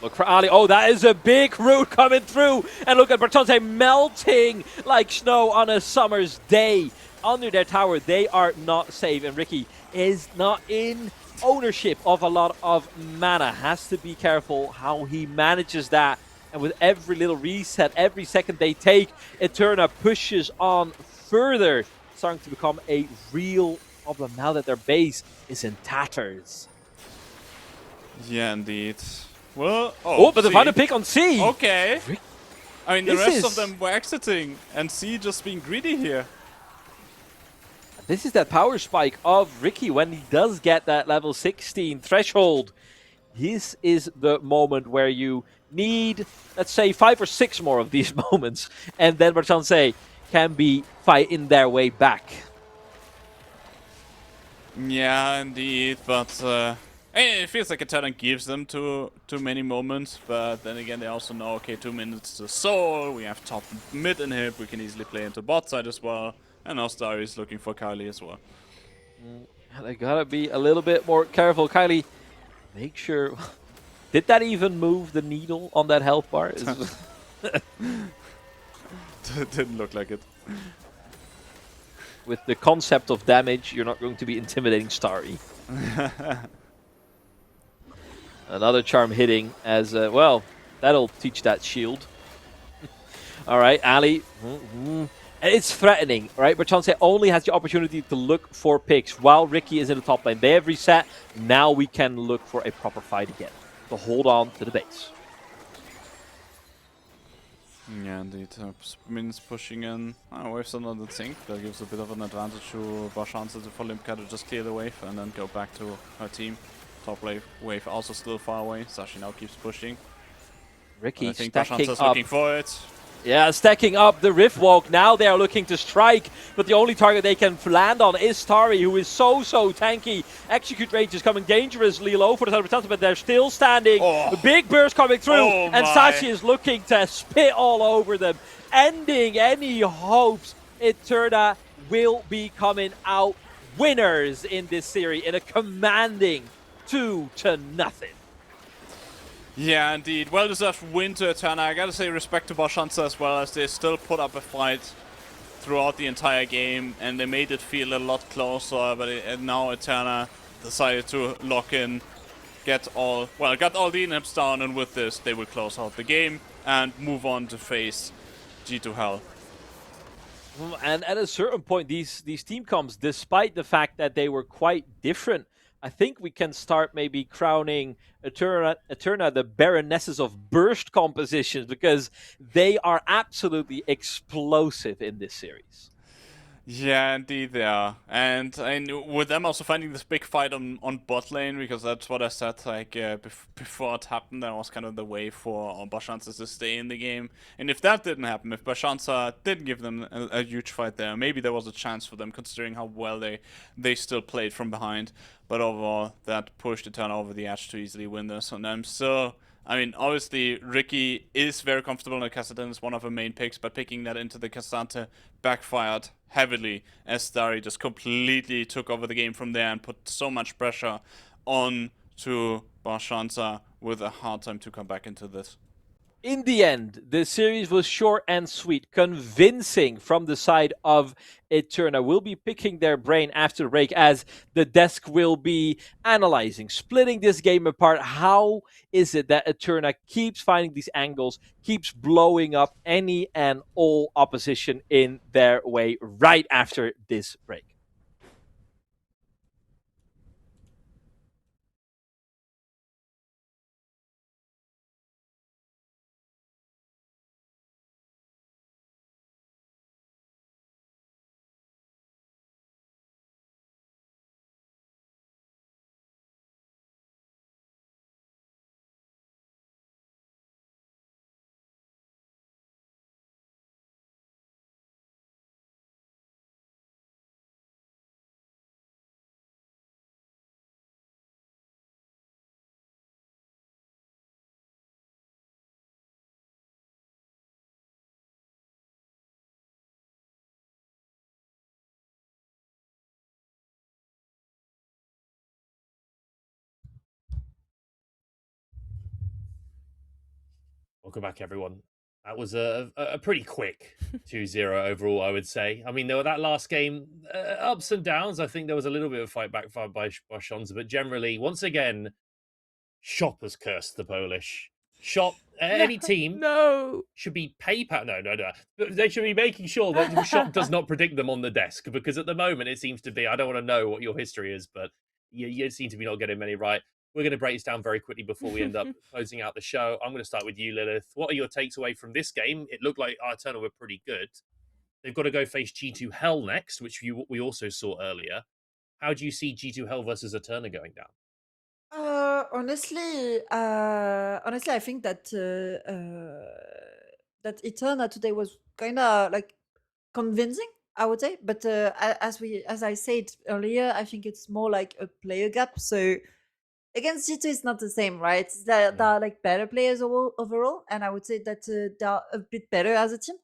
Look for Ali. Oh, that is a big root coming through. And look at Barczaca melting like snow on a summer's day. Under their tower, they are not safe. And Ricky is not in ownership of a lot of mana. Has to be careful how he manages that. And with every little reset, every second they take, Eterna pushes on further. Starting to become a real problem now that their base is in tatters. Yeah, indeed. Well, but they found a pick on C. Okay. I mean, the This rest of is- them were exiting, and C just being greedy here. This is that power spike of Ricky when he does get that level 16 threshold. This is the moment where you need, let's say, 5 or 6 more of these moments, and then Barczaca can be fighting their way back. Yeah, indeed, but And it feels like Eterna gives them too many moments, but then again they also know, okay, 2 minutes to soul, we have top mid inhib, we can easily play into bot side as well, and now Starry is looking for Kylie as well. They gotta be a little bit more careful. Kylie, make sure. Did that even move the needle on that health bar? Didn't look like it. With the concept of damage, you're not going to be intimidating Starry. Another charm hitting as well. That'll teach that shield. All right, Ali. It's threatening, right? Barczaca only has the opportunity to look for picks while Ricky is in the top lane. They have reset. Now we can look for a proper fight again to hold on to the base. Yeah, indeed. Min's pushing in. Wave's another thing. That gives a bit of an advantage to Barczaca for Limpka to just clear the wave and then go back to her team. Top wave also still far away. Sashi now keeps pushing. Ricky I think stacking Barczaca's up. looking for it. Yeah, stacking up the Rift Walk. Now they are looking to strike, but the only target they can land on is Starry, who is so tanky. Execute range is coming dangerously low for the side of Barczaca, but they're still standing. Oh. A big burst coming through, Oh and my. Sashi is looking to spit all over them, ending any hopes Eterna will be coming out winners in this series in a commanding 2-0. Yeah, indeed. Well-deserved win to Eterna. I gotta say respect to Barczaca as well, as they still put up a fight throughout the entire game, and they made it feel a lot closer, but and now Eterna decided to lock in, got all the inhibs down, and with this they will close out the game and move on to face G2 Hell. And at a certain point, these team comps, despite the fact that they were quite different, I think we can start maybe crowning Eterna the Baronesses of Burst compositions, because they are absolutely explosive in this series. Yeah, indeed they are. And with them also finding this big fight on bot lane, because that's what I said, like, before it happened, that was kind of the way for Barczaca to stay in the game. And if that didn't happen, if Barczaca didn't give them a huge fight there, maybe there was a chance for them, considering how well they still played from behind. But overall, that pushed Eterna over the edge to easily win this. And I'm still... I mean, obviously, Ricky is very comfortable in the Kassadin, is one of her main picks, but picking that into the Cassante backfired heavily as Starry just completely took over the game from there and put so much pressure on to Barczaca with a hard time to come back into this. In the end, the series was short and sweet, convincing from the side of Eterna. We'll be picking their brain after the break, as the desk will be analyzing, splitting this game apart. How is it that Eterna keeps finding these angles, keeps blowing up any and all opposition in their way right after this break? Welcome back, everyone. That was a pretty quick 2-0 overall, I would say. I mean, there were that last game, ups and downs. I think there was a little bit of fight back by Shonza, but generally, once again, Shop has cursed the Polish. Shop, any team No. should be PayPal. No. They should be making sure that Shop does not predict them on the desk, because at the moment it seems to be, I don't want to know what your history is, but you seem to be not getting many right. We're going to break this down very quickly before we end up closing out the show. I'm going to start with you, Lilith. What are your takes away from this game? It looked like Eterna were pretty good. They've got to go face G2 Hell next, which we also saw earlier. How do you see G2 Hell versus Eterna going down? Honestly, I think that that Eterna today was kind of like convincing, I would say. But as I said earlier, I think it's more like a player gap. So against G2 it's not the same, right? There are like better players overall, and I would say that they are a bit better as a team.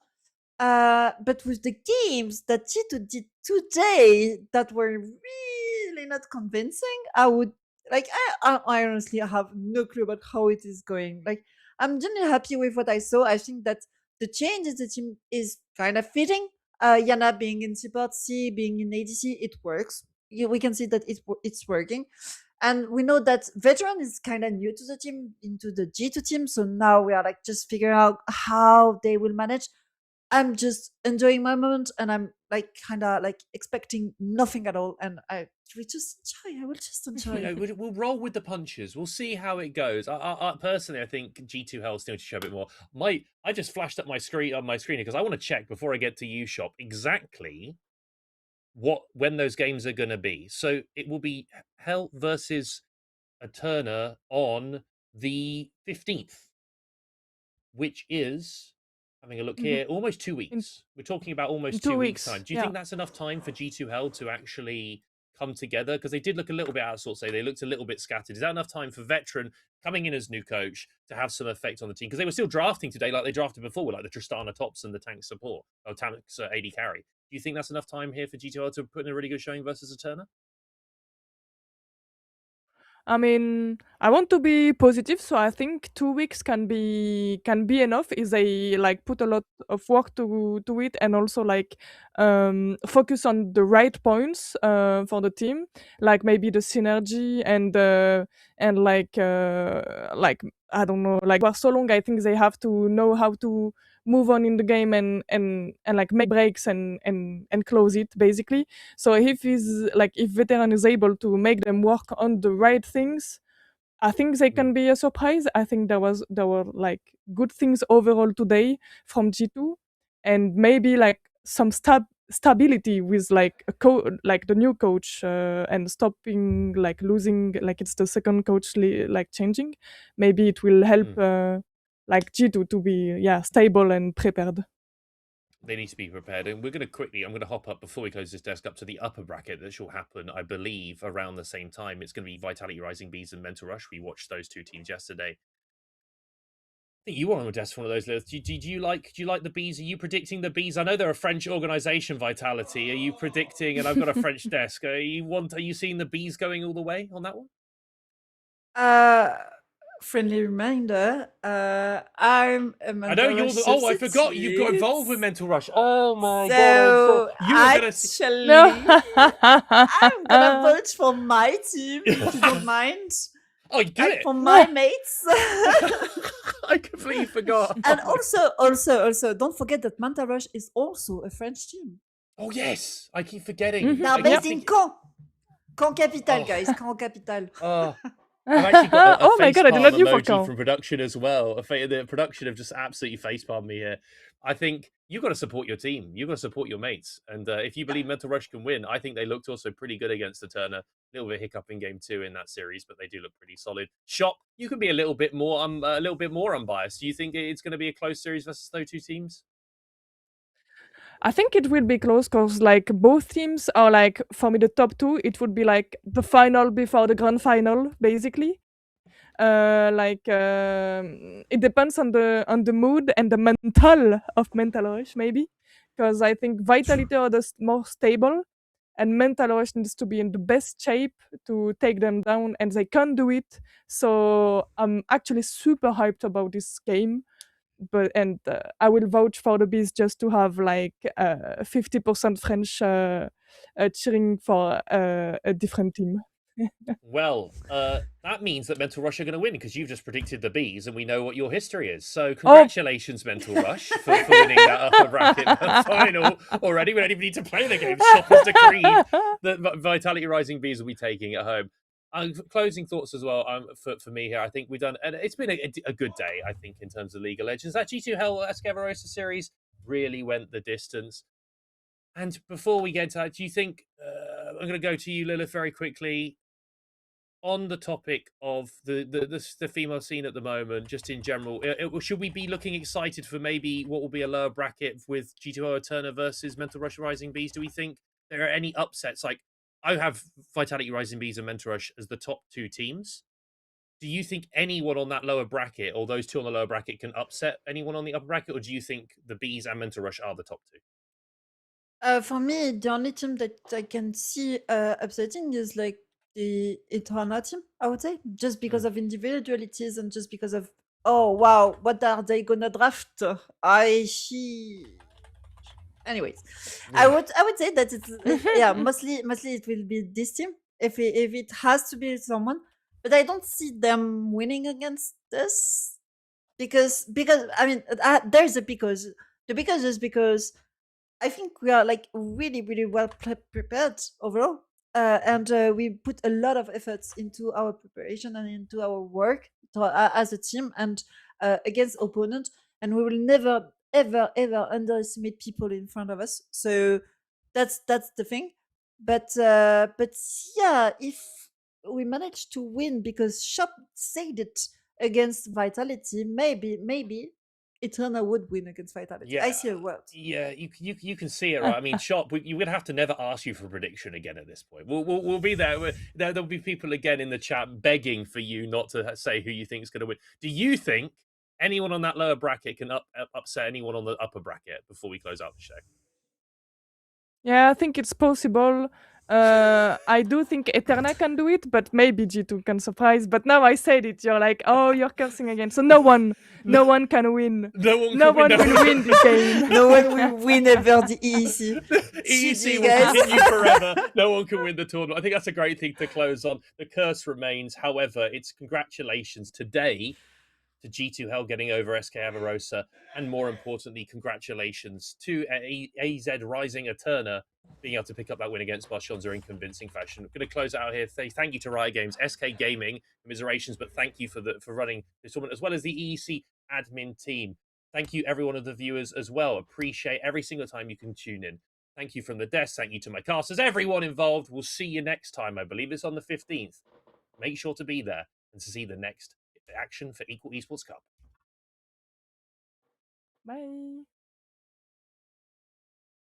But with the games that G2 did today that were really not convincing, I would like I honestly have no clue about how it is going. Like I'm genuinely happy with what I saw. I think that the change in the team is kind of fitting. Yana being in support C, being in ADC, it works. We can see that it's working. And we know that veteran is kind of new to the team, into the G2 team. So now we are like just figuring out how they will manage. I'm just enjoying my moment, and I'm like kind of like expecting nothing at all. And I will just enjoy. I will just enjoy. We'll roll with the punches. We'll see how it goes. I personally, I think G2 Hell still need to show a bit more. I just flashed up my screen on my screen because I want to check before I get to you shop exactly when those games are going to be. So it will be Hell versus Eterna on the 15th, which is, having a look here, almost 2 weeks. We're talking about almost 2 weeks' time. Do you think that's enough time for G2 Hell to actually come together? Because they did look a little bit out of sorts. They looked a little bit scattered. Is that enough time for veteran coming in as new coach to have some effect on the team? Because they were still drafting today like they drafted before, with like the Tristana tops and the tank support, or tanks AD carry. Do you think that's enough time here for G2 Hell to put in a really good showing versus Eterna? I mean, I want to be positive, so I think 2 weeks can be enough if they like put a lot of work to it, and also like focus on the right points for the team, like maybe the synergy and like I don't know, like for so long I think they have to know how to move on in the game and like make breaks and close it basically. So if veteran is able to make them work on the right things, I think they can be a surprise. I think there were like good things overall today from G2, and maybe like some stability with like like the new coach and stopping like losing, like it's the second coach like changing. Maybe it will help like G2 to be stable and prepared. They need to be prepared. And I'm going to hop up before we close this desk up to the upper bracket that shall happen, I believe, around the same time. It's going to be Vitality Rising Bees and Mental Rush. We watched those two teams yesterday. I think you were on the desk for one of those lists. Do you like the Bees? Are you predicting the Bees? I know they're a French organization, Vitality. Are you predicting, and I've got a French desk, are you seeing the Bees going all the way on that one? Friendly reminder, I'm a Mental I know you're Rush I forgot you've got involved with Mental Rush. Oh my so god! You were actually, No. I'm gonna vote for my team if you don't mind. Oh, you do Like it for my mates. I completely forgot. And also, don't forget that Mental Rush is also a French team. Oh yes, I keep forgetting. They're I keep based in think- Caen. Caen Capital, Oh. guys. Caen Capital. I've actually got a Oh my god, I did not facepalm knew for emoji Caen. from production as well. The production have just absolutely facepalmed me here. I think you've got to support your team. You've got to support your mates. And if you believe Mental Rush can win, I think they looked also pretty good against Eterna. A little bit hiccup in game 2 in that series, but they do look pretty solid. Shop, you can be a little bit more unbiased. Do you think it's going to be a close series versus those two teams? I think it will be close because like both teams are like, for me, the top two. It would be like the final before the grand final, basically. It depends on the mood and the mental of Mental Rush, maybe, because I think Vitality are the more stable, and Mental Rush needs to be in the best shape to take them down, and they can't do it. So I'm actually super hyped about this game. But I will vouch for the Bees just to have like 50% French cheering for a different team. Well, that means that Mental Rush are going to win because you've just predicted the Bees, and we know what your history is. So, congratulations, Mental Rush, for winning that upper bracket final already. We don't even need to play the game. Shop has decreed that Vitality Rising Bees will be taking it home. Closing thoughts as well for me here. I think we've done, and it's been a good day, I think, in terms of League of Legends. That G2 Hell Escaverosa series really went the distance. And before we get to that, do you think, I'm going to go to you, Lilith, very quickly, on the topic of the female scene at the moment, just in general, should we be looking excited for maybe what will be a lower bracket with G2O Eterna versus Mental Rush Rising Bees? Do we think there are any upsets? Like, I have Vitality Rising Bees and Mental Rush as the top two teams. do you think anyone on that lower bracket, or those two on the lower bracket, can upset anyone on the upper bracket, or do you think the Bees and Mental Rush are the top two? For me, the only team that I can see upsetting is like the Eterna team, I would say, just because of individualities and just because of, oh wow, what are they gonna draft? Anyways, I would say that it's yeah, mostly it will be this team if it has to be someone, but I don't see them winning against this because I mean there's a because. The because is because I think we are like really, really well prepared overall. And we put a lot of efforts into our preparation and into our work as a team and against opponent. And we will never, ever, ever underestimate people in front of us. So that's the thing. But yeah, if we manage to win because Shop said it against Vitality, maybe Eterna would win against Vitality. Yeah, I see a world. Yeah, you can see it, right? I mean, Shop, you would have to never ask you for a prediction again at this point. We'll be there. There'll be people again in the chat begging for you not to say who you think is going to win. Do you think anyone on that lower bracket can upset anyone on the upper bracket before we close out the show? Yeah, I think it's possible. I do think Eterna can do it, but maybe G2 can surprise. But now I said it, you're like, oh, you're cursing again. So no one can win. No one will win this game. No one will win ever the EEC. EEC GG, will guys. continue forever. No one can win the tournament. I think that's a great thing to close on. The curse remains. However, it's congratulations today to G2 Hell getting over SK Avarosa, and more importantly, congratulations to AZ Rising Eterna being able to pick up that win against Barczaca in convincing fashion. I'm going to close out here. Thank you to Riot Games, SK Gaming, commiserations, but thank you for running this tournament, as well as the EEC admin team. Thank you, every one of the viewers as well. Appreciate every single time you can tune in. Thank you from the desk. Thank you to my casters, everyone involved. We'll see you next time. I believe it's on the 15th. Make sure to be there and to see the next action for Equal Esports Cup. Bye.